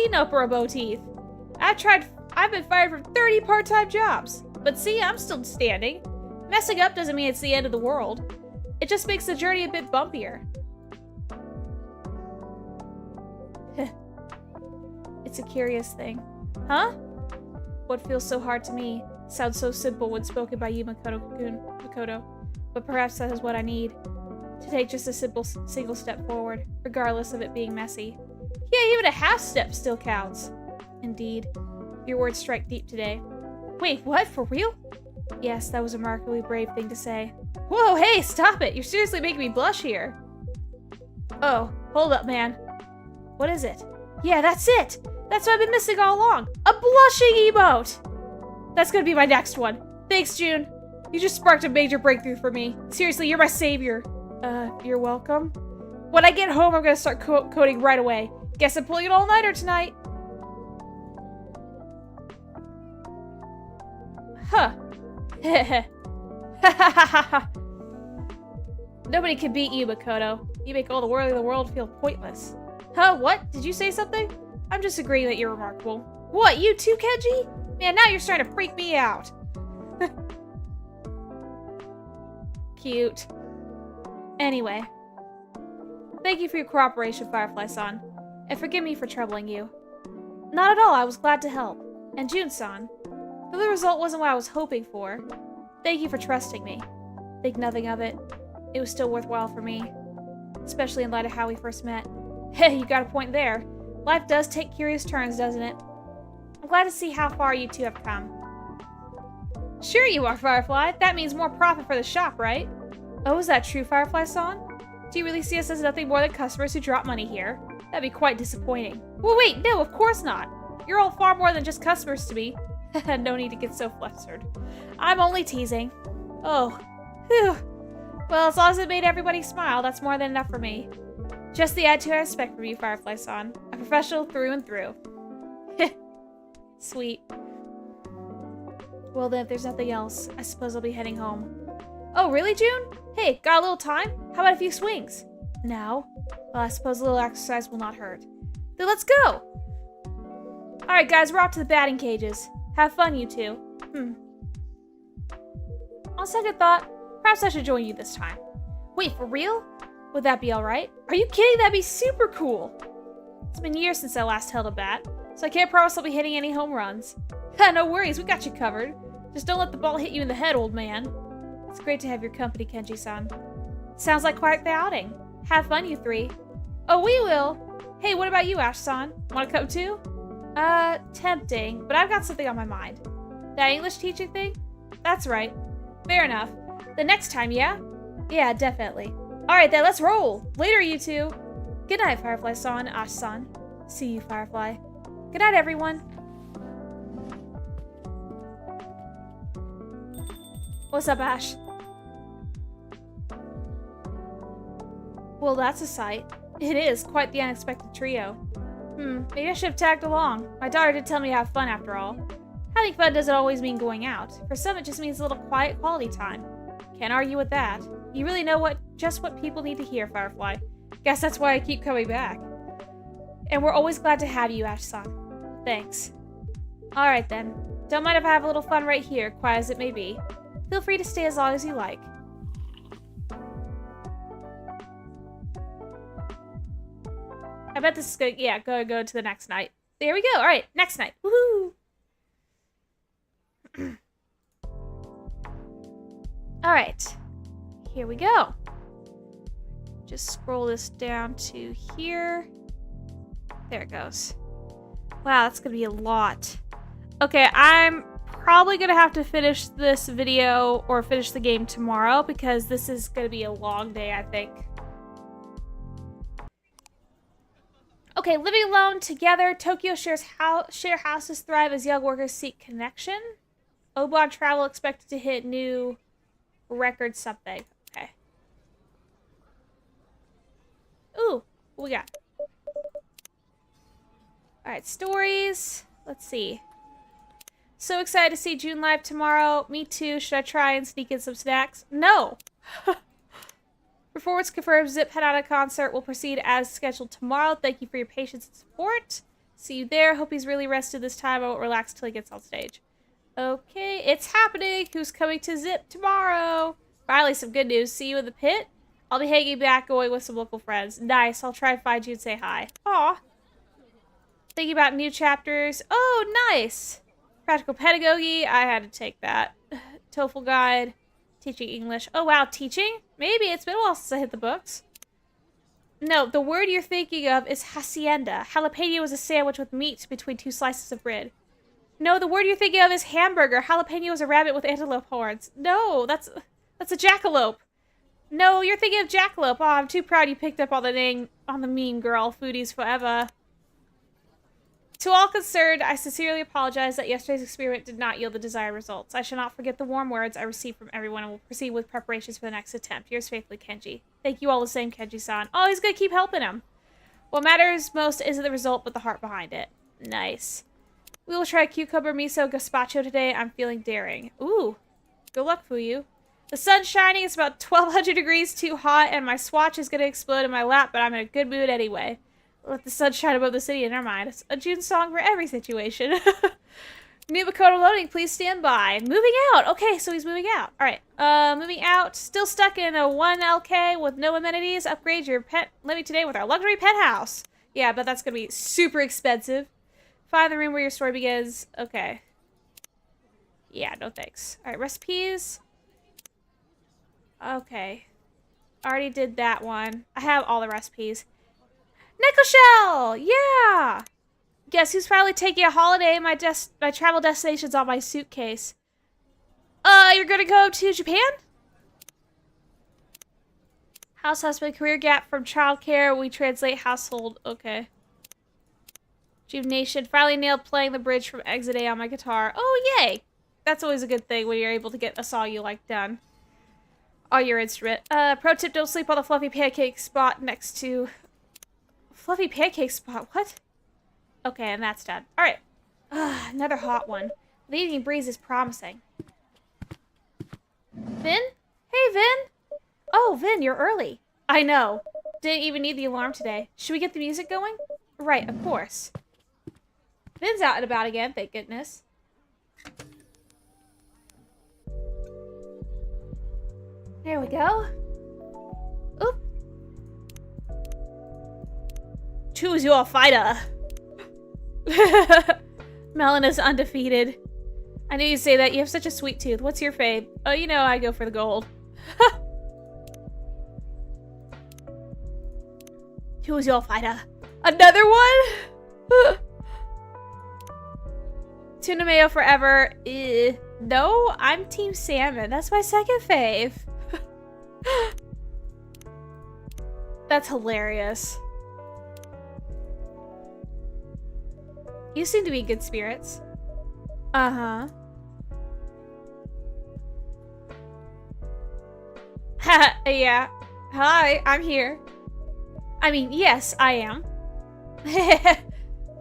Nope or Bow teeth. I've been fired from 30 part-time jobs. But see, I'm still standing. Messing up doesn't mean it's the end of the world. It just makes the journey a bit bumpier. It's a curious thing. Huh? What feels so hard to me sounds so simple when spoken by you, Makoto. But perhaps that is what I need. To take just a single step forward, regardless of it being messy. Yeah, even a half step still counts. Indeed. Your words strike deep today. Wait, what? For real? Yes, that was a remarkably brave thing to say. Whoa, hey, stop it! You're seriously making me blush here. Oh, hold up, man. What is it? Yeah, that's it! That's what I've been missing all along! A blushing emote! That's gonna be my next one. Thanks, June. You just sparked a major breakthrough for me. Seriously, you're my savior. You're welcome. When I get home, I'm gonna start coding right away. Guess I'm pulling an all-nighter tonight. Huh. Nobody can beat you, Makoto. You make all the world in the world feel pointless. Huh, what? Did you say something? I'm just agreeing that you're remarkable. What, you too, Kenji? Man, now you're starting to freak me out. Cute. Anyway. Thank you for your cooperation, Firefly-san. And forgive me for troubling you. Not at all, I was glad to help. And June-san. Though the result wasn't what I was hoping for, thank you for trusting me. Think nothing of it. It was still worthwhile for me. Especially in light of how we first met. Hey, you got a point there. Life does take curious turns, doesn't it? I'm glad to see how far you two have come. Sure you are, Firefly. That means more profit for the shop, right? Oh, is that true, Firefly-san? Do you really see us as nothing more than customers who drop money here? That'd be quite disappointing. Well, wait, no, of course not. You're all far more than just customers to me. No need to get so flustered. I'm only teasing. Oh, whew. Well, as long as it made everybody smile, that's more than enough for me. Just the attitude I expect from you, Firefly-san. A professional through and through. Sweet. Well then, if there's nothing else, I suppose I'll be heading home. Oh, really, June? Hey, got a little time? How about a few swings? No? Well, I suppose a little exercise will not hurt. Then let's go! Alright, guys, we're off to the batting cages. Have fun, you two. On second thought, perhaps I should join you this time. Wait, for real? Would that be alright? Are you kidding? That'd be super cool! It's been years since I last held a bat, so I can't promise I'll be hitting any home runs. No worries, we got you covered. Just don't let the ball hit you in the head, old man. It's great to have your company, Kenji-san. Sounds like quite the outing. Have fun, you three. Oh, we will! Hey, what about you, Ash-san? Wanna come too? Tempting, but I've got something on my mind. That English teaching thing? That's right. Fair enough. The next time, yeah? Yeah, definitely. Alright then, let's roll! Later, you two! Good night, Firefly-san, Ash-san. See you, Firefly. Good night, everyone. What's up, Ash? Well, that's a sight. It is quite the unexpected trio. Maybe I should have tagged along. My daughter did tell me to have fun after all. Having fun doesn't always mean going out. For some, it just means a little quiet quality time. Can't argue with that. You really know just what people need to hear, Firefly. Guess that's why I keep coming back. And we're always glad to have you, Ash-san. Thanks. Alright then. Don't mind if I have a little fun right here, quiet as it may be. Feel free to stay as long as you like. I bet this is good. Yeah, go to the next night. There we go. All right, next night. Woohoo! All right, here we go. Just scroll this down to here. There it goes. Wow, that's gonna be a lot. Okay, I'm probably gonna have to finish this video or finish the game tomorrow because this is gonna be a long day, I think. Okay, living alone together. Tokyo share houses thrive as young workers seek connection. Obon travel expected to hit new record something. Okay. Ooh, what we got? Alright, stories. Let's see. So excited to see June live tomorrow. Me too. Should I try and sneak in some snacks? No! Before it's confirmed, Zip head on a concert will proceed as scheduled tomorrow. Thank you for your patience and support. See you there. Hope he's really rested this time. I won't relax till he gets on stage. Okay, it's happening. Who's coming to Zip tomorrow? Finally, some good news. See you in the pit. I'll be hanging back going with some local friends. Nice. I'll try and find you and say hi. Aw. Thinking about new chapters. Oh, nice. Practical pedagogy. I had to take that. TOEFL guide. Teaching English. Oh, wow. Teaching? Maybe. It's been a while since I hit the books. No, the word you're thinking of is hacienda. Jalapeno is a sandwich with meat between two slices of bread. No, the word you're thinking of is hamburger. Jalapeno is a rabbit with antelope horns. No, that's a jackalope. No, you're thinking of jackalope. Oh, I'm too proud you picked up on the name on the meme, girl. Foodies forever. To all concerned, I sincerely apologize that yesterday's experiment did not yield the desired results. I shall not forget the warm words I received from everyone and will proceed with preparations for the next attempt. Yours faithfully, Kenji. Thank you all the same, Kenji-san. Oh, he's gonna keep helping him. What matters most isn't the result, but the heart behind it. Nice. We will try cucumber miso gazpacho today. I'm feeling daring. Ooh. Good luck, Fuyu. The sun's shining. It's about 1200 degrees too hot, and my swatch is gonna explode in my lap, but I'm in a good mood anyway. Let the sun shine above the city in our mind. It's a June song for every situation. New Makoto loading, please stand by. Moving out. Okay, so he's moving out. Alright, moving out. Still stuck in a 1LK with no amenities. Upgrade your pet living today with our luxury penthouse. Yeah, but that's gonna be super expensive. Find the room where your story begins. Okay. Yeah, no thanks. Alright, recipes. Okay. Already did that one. I have all the recipes. Nickel shell! Yeah! Guess who's finally taking a holiday? My travel destination's on my suitcase. You're gonna go to Japan? House husband, career gap from childcare. We translate household. Okay. Rejuvenation. Finally nailed playing the bridge from Exit A on my guitar. Oh, yay! That's always a good thing when you're able to get a song you like done. On your instrument. Pro tip, don't sleep on the fluffy pancake spot next to... Fluffy pancake spot? What? Okay, and that's done. Alright. Another hot one. The evening breeze is promising. Vin? Hey, Vin! Oh, Vin, you're early. I know. Didn't even need the alarm today. Should we get the music going? Right, of course. Vin's out and about again, thank goodness. There we go. Oop. Choose your fighter. Melon is undefeated. I knew you'd say that. You have such a sweet tooth. What's your fave? Oh, you know I go for the gold. Choose your fighter. Another one? Tuna mayo forever. No, I'm Team Salmon. That's my second fave. That's hilarious. You seem to be in good spirits. Uh-huh. Yeah. Hi, I'm here. I mean, yes, I am.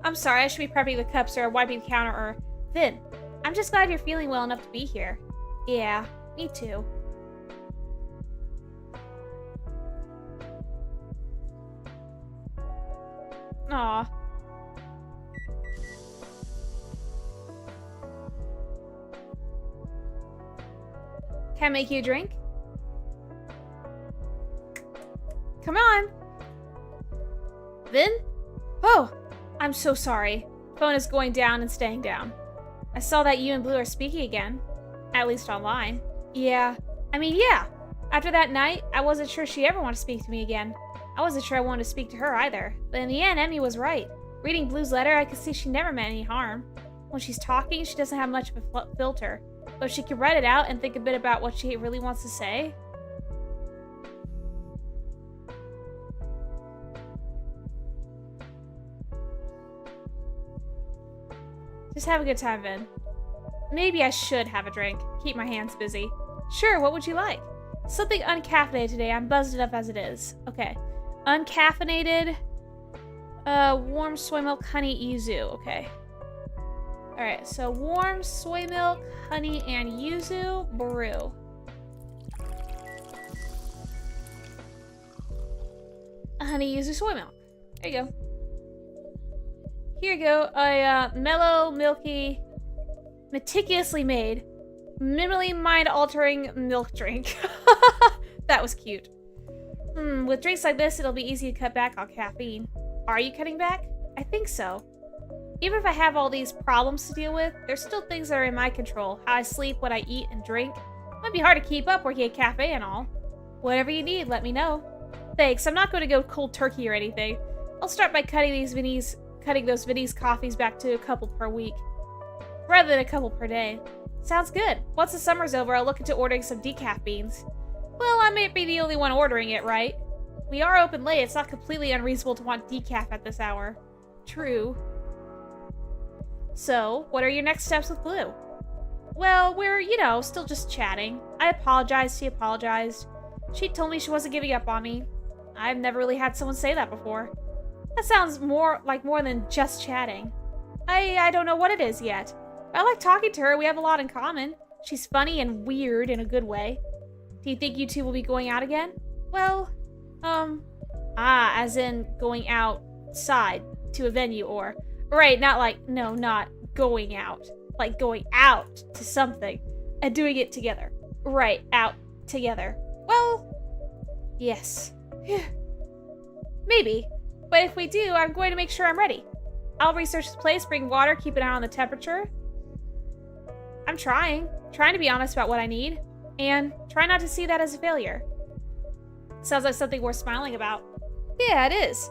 I'm sorry, I should be prepping the cups or wiping the counter or... Vin, I'm just glad you're feeling well enough to be here. Yeah, me too. Aw. Can I make you a drink? Come on. Vin? Oh, I'm so sorry. Phone is going down and staying down. I saw that you and Blue are speaking again. At least online. Yeah. I mean, yeah. After that night, I wasn't sure she'd ever want to speak to me again. I wasn't sure I wanted to speak to her either. But in the end, Emmy was right. Reading Blue's letter, I could see she never meant any harm. When she's talking, she doesn't have much of a filter. But if she can write it out and think a bit about what she really wants to say... Just have a good time, Vin. Maybe I should have a drink. Keep my hands busy. Sure, what would you like? Something uncaffeinated today. I'm buzzed enough as it is. Okay. Uncaffeinated. Warm soy milk, honey, yuzu. Okay. Alright, so warm soy milk, honey, and yuzu brew. Honey, yuzu, soy milk. There you go. Here you go, a mellow, milky, meticulously made, minimally mind-altering milk drink. That was cute. With drinks like this, it'll be easy to cut back on caffeine. Are you cutting back? I think so. Even if I have all these problems to deal with, there's still things that are in my control. How I sleep, what I eat and drink. Might be hard to keep up working at a cafe and all. Whatever you need, let me know. Thanks, I'm not going to go cold turkey or anything. I'll start by cutting those Vinny's coffees back to a couple per week, rather than a couple per day. Sounds good. Once the summer's over, I'll look into ordering some decaf beans. Well, I might be the only one ordering it, right? We are open late. It's not completely unreasonable to want decaf at this hour. True. So, what are your next steps with Blue? Well, we're, still just chatting. I apologized, she apologized. She told me she wasn't giving up on me. I've never really had someone say that before. That sounds more than just chatting. I don't know what it is yet. I like talking to her. We have a lot in common. She's funny and weird in a good way. Do you think you two will be going out again? Well, as in going outside to a venue or... Right, not going out. Like going out to something and doing it together. Right, out together. Well, yes. Maybe. But if we do, I'm going to make sure I'm ready. I'll research this place, bring water, keep an eye on the temperature. I'm trying to be honest about what I need, and try not to see that as a failure. Sounds like something worth smiling about. Yeah, it is.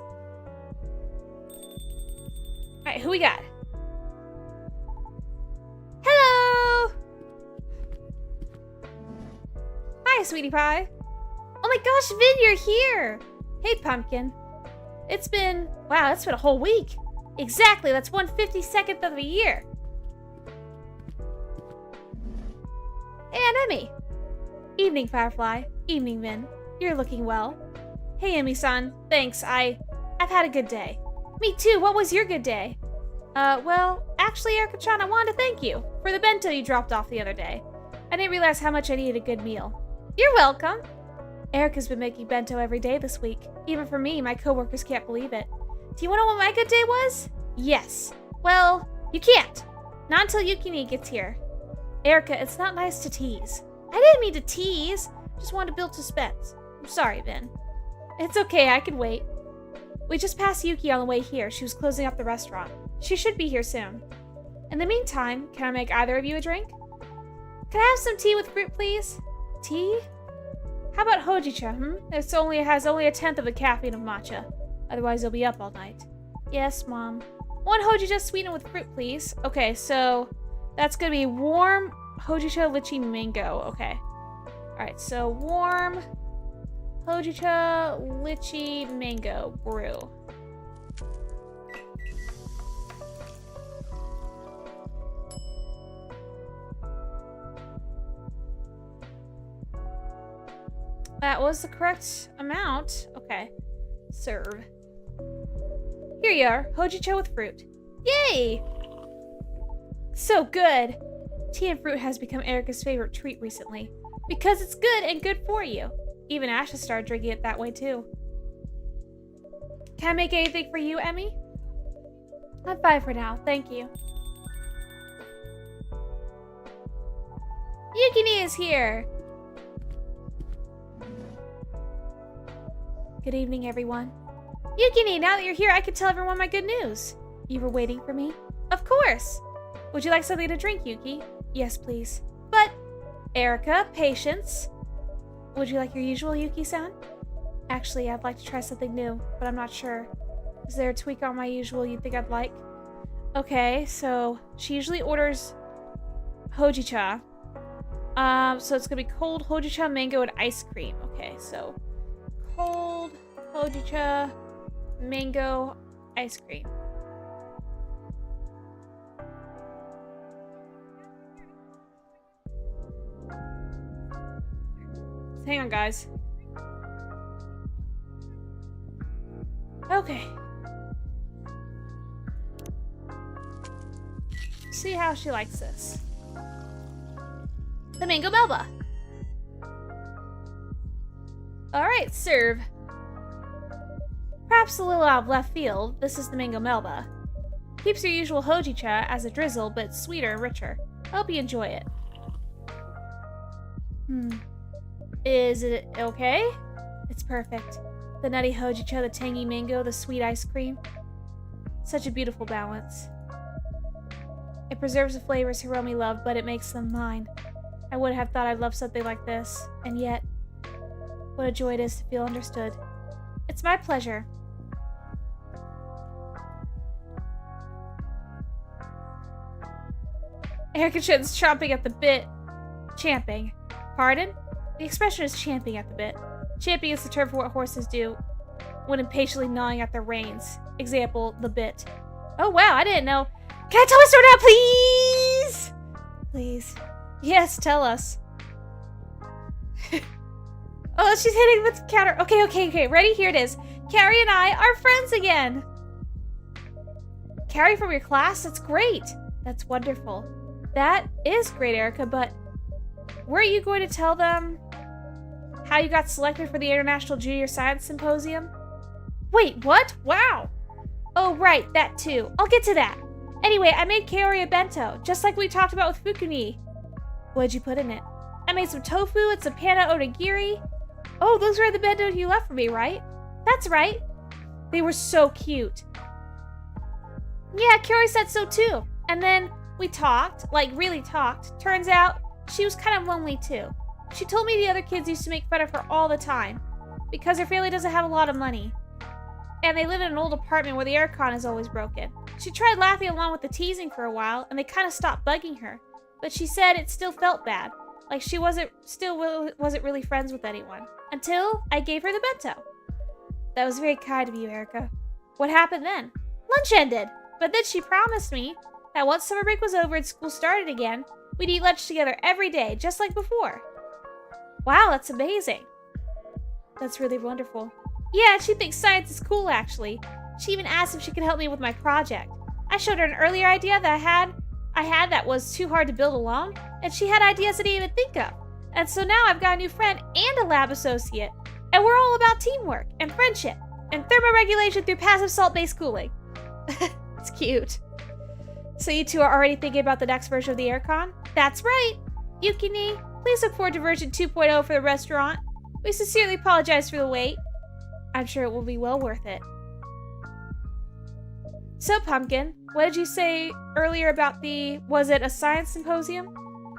Alright, who we got? Hello! Hi, sweetie pie. Oh my gosh, Vin, you're here! Hey, Pumpkin. It's been a whole week. Exactly, that's 1/52nd of the year. Hey, Aunt Emmy. Evening, Firefly. Evening, Vin. You're looking well. Hey, Emmy-san. Thanks, I've had a good day. Me too, what was your good day? Well, actually, Erica-chan, I wanted to thank you for the bento you dropped off the other day. I didn't realize how much I needed a good meal. You're welcome. Erica's been making bento every day this week. Even for me, my coworkers can't believe it. Do you want to know what my good day was? Yes. Well, you can't. Not until Yukini gets here. Erica, it's not nice to tease. I didn't mean to tease. Just wanted to build suspense. I'm sorry, Vin. It's okay, I can wait. We just passed Yuki on the way here. She was closing up the restaurant. She should be here soon. In the meantime, can I make either of you a drink? Can I have some tea with fruit, please? Tea? How about hojicha, It has only a tenth of the caffeine of matcha. Otherwise, you'll be up all night. Yes, Mom. One hojicha sweetened with fruit, please. Okay, so that's gonna be warm hojicha lychee mango. Okay. Alright, so warm hojicha lychee mango brew. That was the correct amount. Okay. Serve. Here you are. Hojicha with fruit. Yay! So good. Tea and fruit has become Erica's favorite treat recently. Because it's good and good for you. Even Ash has started drinking it that way too. Can I make anything for you, Emmy? I'm fine for now. Thank you. Yukini is here! Good evening, everyone. Yukini, now that you're here, I can tell everyone my good news. You were waiting for me? Of course! Would you like something to drink, Yuki? Yes, please. But, Erica, patience. Would you like your usual, Yuki-san? Actually, I'd like to try something new, but I'm not sure. Is there a tweak on my usual you think I'd like? Okay, so she usually orders hojicha. So it's gonna be cold hojicha, mango, and ice cream. Okay, so cold hojicha, mango, ice cream. Hang on, guys. Okay. See how she likes this. The mango melba. Alright, serve. Perhaps a little out of left field, this is the mango melba. Keeps your usual hojicha as a drizzle, but it's sweeter and richer. I hope you enjoy it. Is it okay? It's perfect. The nutty hojicha, the tangy mango, the sweet ice cream. Such a beautiful balance. It preserves the flavors Hiromi loved, but it makes them mine. I would have thought I'd love something like this, and yet, what a joy it is to feel understood. It's my pleasure. Erica-chan's chomping at the bit. Champing. Pardon? The expression is champing at the bit. Champing is the term for what horses do when impatiently gnawing at their reins. Example, the bit. Oh wow, I didn't know. Can I tell my story now, please? Please. Yes, tell us. Oh, she's hitting the counter. Okay. Ready? Here it is. Carrie and I are friends again. Carrie from your class? That's great. That's wonderful. That is great, Erica, but weren't you going to tell them how you got selected for the International Junior Science Symposium? Wait, what? Wow. Oh, right, that too. I'll get to that. Anyway, I made Kaori a bento, just like we talked about with Fukuni. What'd you put in it? I made some tofu and some panna onigiri. Oh, those were the bento you left for me, right? That's right. They were so cute. Yeah, Kaori said so too. And then we talked, like really talked. Turns out she was kind of lonely too. She told me the other kids used to make fun of her all the time because her family doesn't have a lot of money. And they live in an old apartment where the aircon is always broken. She tried laughing along with the teasing for a while, and they kind of stopped bugging her. But she said it still felt bad. Like she wasn't really friends with anyone. Until I gave her the bento. That was very kind of you, Erica. What happened then? Lunch ended. But then she promised me that once summer break was over and school started again, we'd eat lunch together every day, just like before. Wow, that's amazing. That's really wonderful. Yeah, she thinks science is cool, actually. She even asked if she could help me with my project. I showed her an earlier idea that I had that was too hard to build alone, and she had ideas I didn't even think of. And so now I've got a new friend and a lab associate, and we're all about teamwork and friendship and thermoregulation through passive salt-based cooling. It's cute. So you two are already thinking about the next version of the aircon? That's right. Yukini, please look forward to version 2.0 for the restaurant. We sincerely apologize for the wait. I'm sure it will be well worth it. So, Pumpkin, what did you say earlier about was it a science symposium?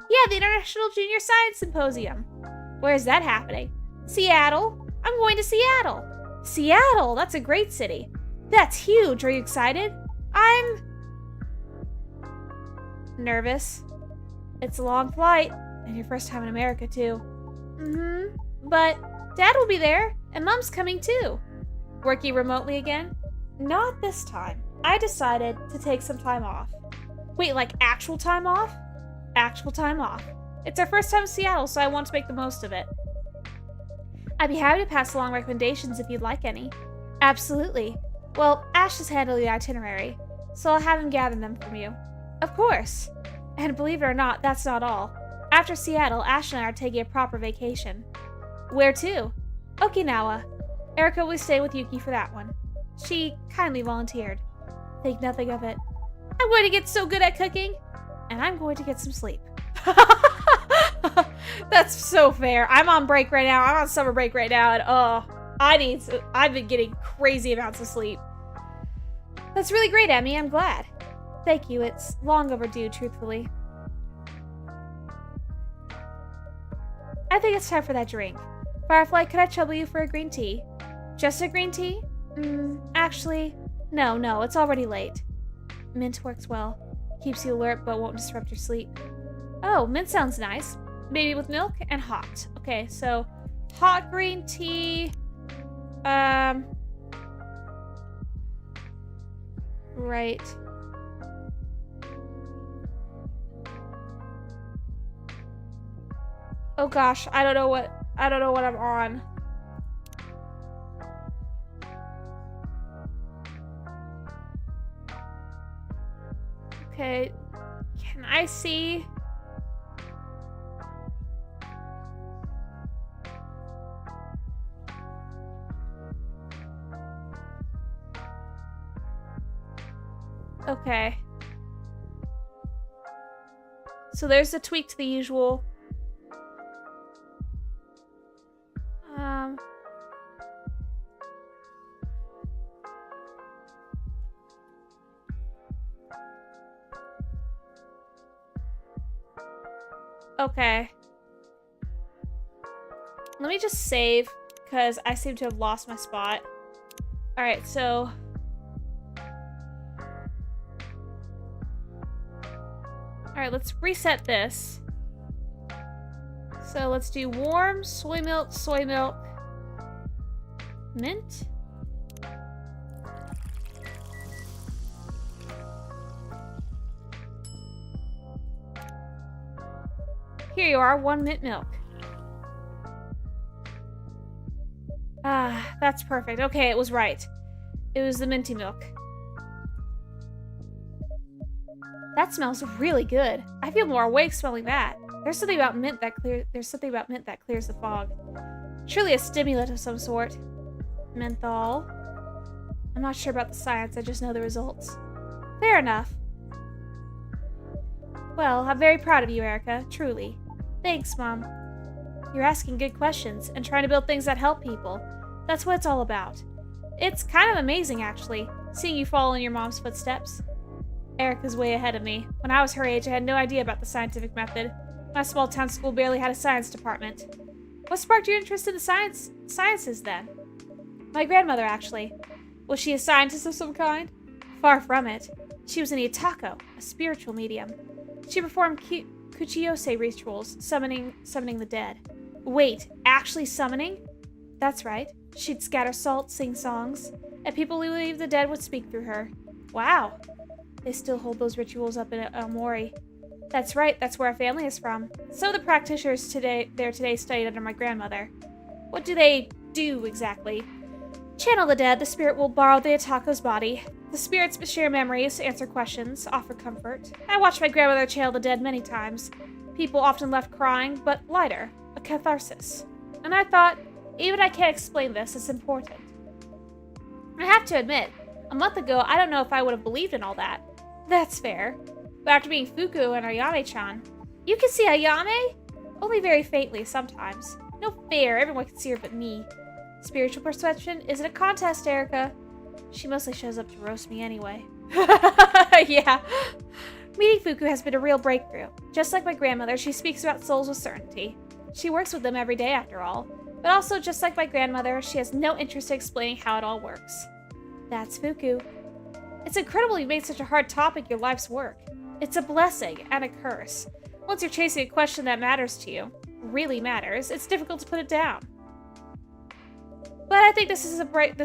Yeah, the International Junior Science Symposium. Where is that happening? Seattle. I'm going to Seattle. Seattle, that's a great city. That's huge. Are you excited? I'm nervous. It's a long flight, and your first time in America, too. But Dad will be there, and Mom's coming, too. Working remotely again? Not this time. I decided to take some time off. Wait, like actual time off? Actual time off. It's our first time in Seattle, so I want to make the most of it. I'd be happy to pass along recommendations if you'd like any. Absolutely. Well, Ash is handling the itinerary, so I'll have him gather them from you. Of course. And believe it or not, that's not all. After Seattle, Ash and I are taking a proper vacation. Where to? Okinawa. Erica will stay with Yuki for that one. She kindly volunteered. Think nothing of it. I'm going to get so good at cooking, and I'm going to get some sleep. That's so fair. I'm on break right now. I'm on summer break right now, and I've been getting crazy amounts of sleep. That's really great, Emmy. I'm glad. Thank you. It's long overdue, truthfully. I think it's time for that drink. Firefly, could I trouble you for a green tea? Just a green tea? Actually, no, it's already late. Mint works well. Keeps you alert but won't disrupt your sleep. Oh, mint sounds nice. Maybe with milk and hot. Okay, so hot green tea. Right. Oh gosh, I don't know what I'm on. Okay, can I see? Okay. So there's a tweak to the usual. Okay. Let me just save, because I seem to have lost my spot. Alright, so... Alright, let's reset this. So let's do warm, soy milk, mint. Here you are, 1 mint milk. Ah, that's perfect. Okay, it was right. It was the minty milk. That smells really good. I feel more awake smelling that. There's something about mint that clears the fog. Surely a stimulant of some sort. Menthol. I'm not sure about the science, I just know the results. Fair enough. Well, I'm very proud of you, Erica, truly. Thanks, Mom. You're asking good questions and trying to build things that help people. That's what it's all about. It's kind of amazing, actually, seeing you follow in your mom's footsteps. Erica's way ahead of me. When I was her age, I had no idea about the scientific method. My small-town school barely had a science department. What sparked your interest in the sciences, then? My grandmother, actually. Was she a scientist of some kind? Far from it. She was an Itako, a spiritual medium. She performed Kuchiyose rituals, summoning the dead. Wait, actually summoning? That's right. She'd scatter salt, sing songs, and people believe the dead would speak through her. Wow. They still hold those rituals up in Aomori. That's right, that's where our family is from. Some of the practitioners today studied under my grandmother. What do they do exactly? Channel the dead, the spirit will borrow the Atako's body. The spirits share memories, answer questions, offer comfort. I watched my grandmother channel the dead many times. People often left crying, but lighter. A catharsis. And I thought, even I can't explain this, it's important. I have to admit, a month ago, I don't know if I would have believed in all that. That's fair. But after meeting Fuku and Ayame-chan, you can see Ayame? Only very faintly, sometimes. No fair, everyone can see her but me. Spiritual perception isn't a contest, Erica. She mostly shows up to roast me anyway. Yeah. Meeting Fuku has been a real breakthrough. Just like my grandmother, she speaks about souls with certainty. She works with them every day, after all. But also, just like my grandmother, she has no interest in explaining how it all works. That's Fuku. It's incredible you made such a hard topic your life's work. It's a blessing and a curse. Once you're chasing a question that matters to you, really matters, it's difficult to put it down. But I think this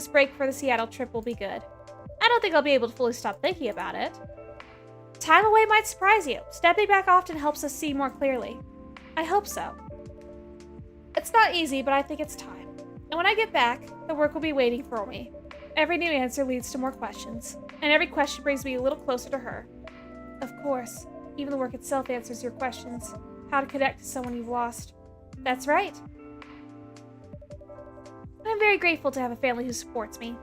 break for the Seattle trip will be good. I don't think I'll be able to fully stop thinking about it. Time away might surprise you. Stepping back often helps us see more clearly. I hope so. It's not easy, but I think it's time. And when I get back, the work will be waiting for me. Every new answer leads to more questions, and every question brings me a little closer to her. Of course, even the work itself answers your questions. How to connect to someone you've lost. That's right. I'm very grateful to have a family who supports me.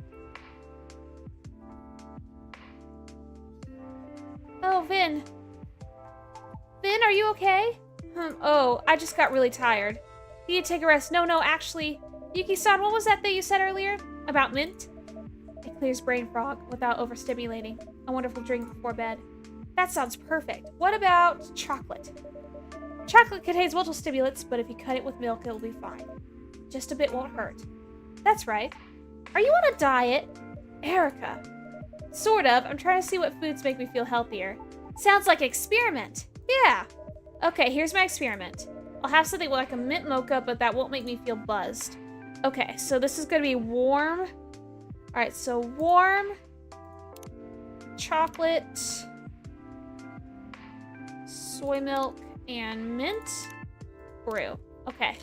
Oh, Vin. Vin, are you okay? Oh, I just got really tired. You need to take a rest. No, actually. Yuki-san, what was that thing you said earlier? About mint? It clears brain fog without overstimulating. A wonderful drink before bed. That sounds perfect. What about chocolate? Chocolate contains multiple stimulants, but if you cut it with milk, it'll be fine. Just a bit won't hurt. That's right. Are you on a diet? Erica. Sort of. I'm trying to see what foods make me feel healthier. Sounds like an experiment. Yeah. Okay, here's my experiment. I'll have something like a mint mocha, but that won't make me feel buzzed. Okay, so this is going to be warm. Alright, so warm. Chocolate. Soy milk and mint. Brew. Okay.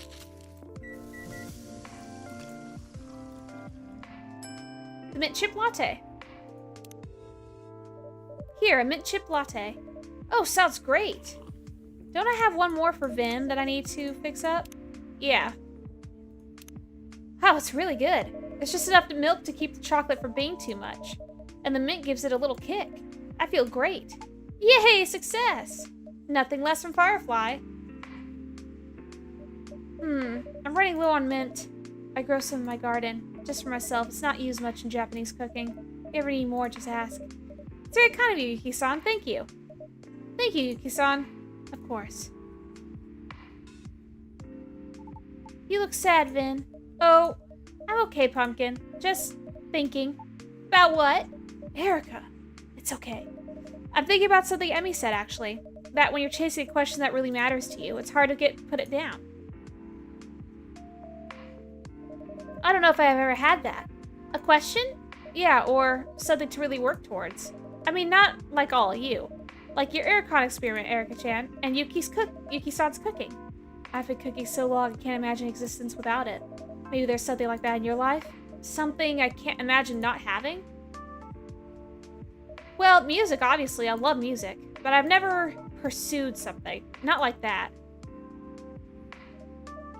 The mint chip latte. Here, a mint chip latte. Oh, sounds great. Don't I have one more for Vin that I need to fix up? Yeah. Wow, it's really good. It's just enough milk to keep the chocolate from being too much. And the mint gives it a little kick. I feel great. Yay, success! Nothing less from Firefly. I'm running low on mint. I grow some in my garden, just for myself. It's not used much in Japanese cooking. If you ever need more, just ask. It's very kind of you, Yuki-san. Thank you. Thank you, Yuki-san. Of course. You look sad, Vin. Oh, I'm okay, Pumpkin. Just thinking. About what? Erica. It's okay. I'm thinking about something Emmy said, actually. That when you're chasing a question that really matters to you, it's hard to put it down. I don't know if I've ever had that. A question? Yeah, or something to really work towards. I mean, not like all of you. Like your Aircon experiment, Erica-chan, and Yuki-san's cooking. I've been cooking so long I can't imagine existence without it. Maybe there's something like that in your life? Something I can't imagine not having? Well, music, obviously. I love music. But I've never pursued something. Not like that.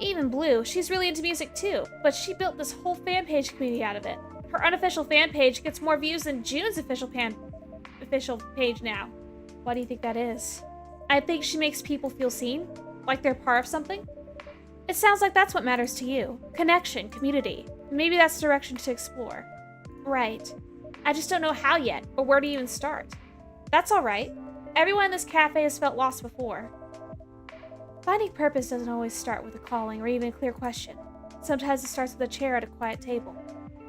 Even Blue, she's really into music too. But she built this whole fan page community out of it. Her unofficial fan page gets more views than June's official page now. Why do you think that is? I think she makes people feel seen. Like they're part of something. It sounds like that's what matters to you. Connection, community. Maybe that's the direction to explore. Right. I just don't know how yet, or where to even start. That's alright. Everyone in this cafe has felt lost before. Finding purpose doesn't always start with a calling or even a clear question. Sometimes it starts with a chair at a quiet table,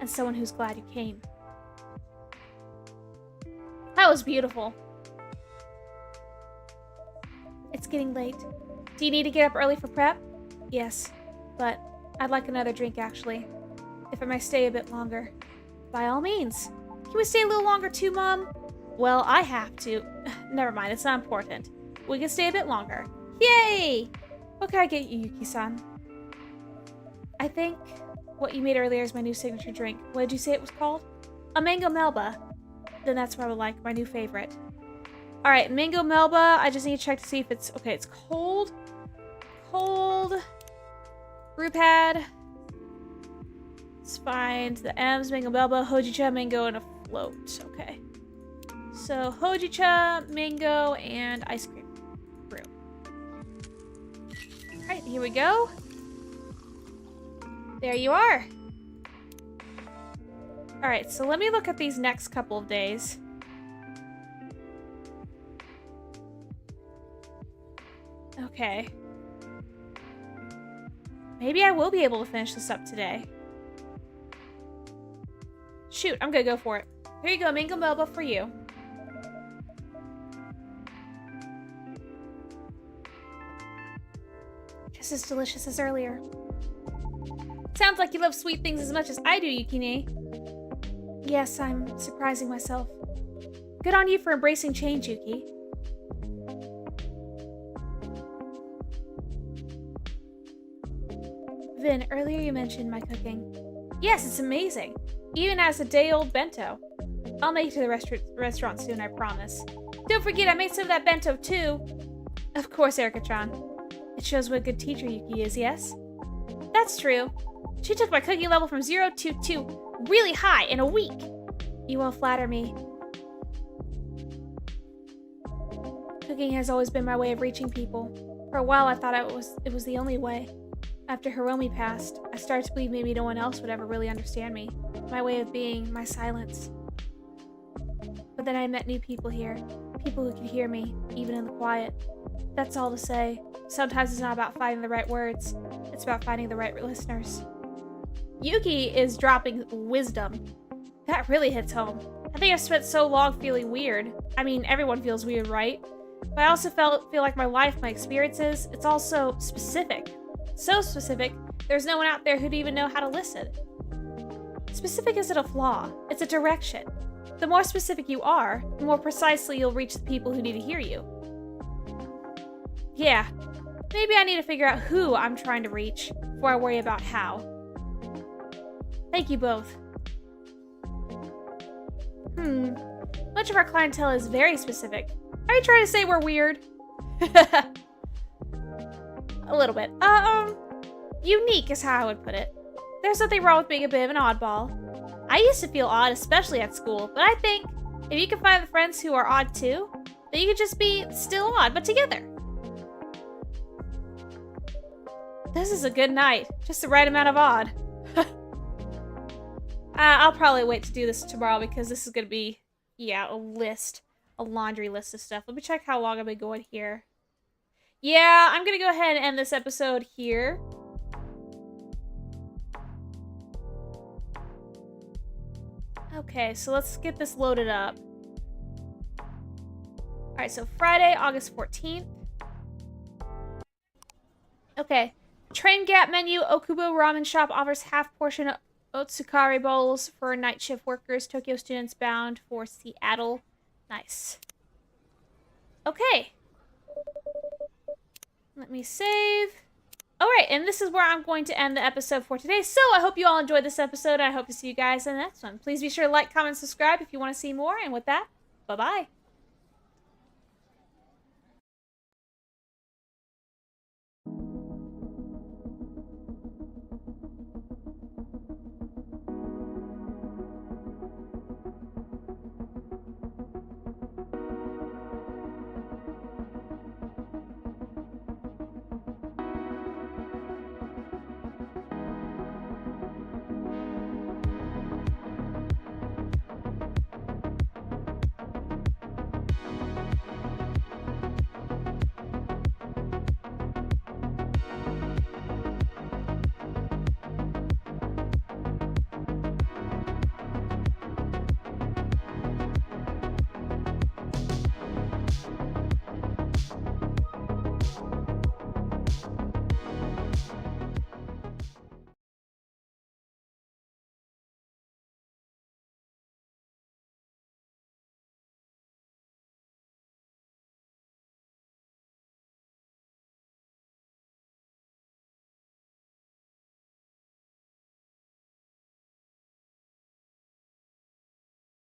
and someone who's glad you came. That was beautiful. It's getting late. Do you need to get up early for prep? Yes, but I'd like another drink, actually. If I may stay a bit longer. By all means. Can we stay a little longer too, Mom? Well, I have to. Never mind, it's not important. We can stay a bit longer. Yay! What can I get you, Yuki-san? I think what you made earlier is my new signature drink. What did you say it was called? A mango melba. Then that's what I would like, my new favorite. Alright, mango melba. I just need to check to see if it's... Okay, it's cold. Cold. Brew pad. Let's find the M's, mango melba, hojicha, mango, and a float. Okay. So, hojicha, mango, and ice cream. Brew. Alright, here we go. There you are. Alright, so let me look at these next couple of days. Okay. Maybe I will be able to finish this up today. Shoot, I'm gonna go for it. Here you go, mango melba for you. Just as delicious as earlier. Sounds like you love sweet things as much as I do, Yukine. Yes, I'm surprising myself. Good on you for embracing change, Yuki. Vin, earlier you mentioned my cooking. Yes, it's amazing. Even as a day-old bento. I'll make it to the restaurant soon, I promise. Don't forget, I made some of that bento too. Of course, Erica-chan. It shows what a good teacher Yuki is, yes? That's true. She took my cooking level from 0 to really high in a week. You won't flatter me. Cooking has always been my way of reaching people. For a while, I thought it was the only way. After Hiromi passed, I started to believe maybe no one else would ever really understand me. My way of being, my silence. But then I met new people here. People who could hear me, even in the quiet. That's all to say. Sometimes it's not about finding the right words. It's about finding the right listeners. Yuki is dropping wisdom. That really hits home. I think I've spent so long feeling weird. I mean, everyone feels weird, right? But I also feel like my life, my experiences, it's all so specific. So specific, there's no one out there who'd even know how to listen. Specific isn't a flaw, it's a direction. The more specific you are, the more precisely you'll reach the people who need to hear you. Yeah, maybe I need to figure out who I'm trying to reach before I worry about how. Thank you both. Much of our clientele is very specific. Are you trying to say we're weird? A little bit. Unique is how I would put it. There's nothing wrong with being a bit of an oddball. I used to feel odd, especially at school, but I think if you can find the friends who are odd too, then you can just be still odd, but together. This is a good night. Just the right amount of odd. I'll probably wait to do this tomorrow because this is going to be, yeah, a laundry list of stuff. Let me check how long I've been going here. Yeah, I'm going to go ahead and end this episode here. Okay, so let's get this loaded up. Alright, so Friday, August 14th. Okay. Train Gap menu, Okubo Ramen Shop offers half-portion Otsukare bowls for night shift workers. Tokyo students bound for Seattle. Nice. Okay. Let me save. Alright, and this is where I'm going to end the episode for today. So I hope you all enjoyed this episode. I hope to see you guys in the next one. Please be sure to like, comment, subscribe if you want to see more. And with that, bye-bye.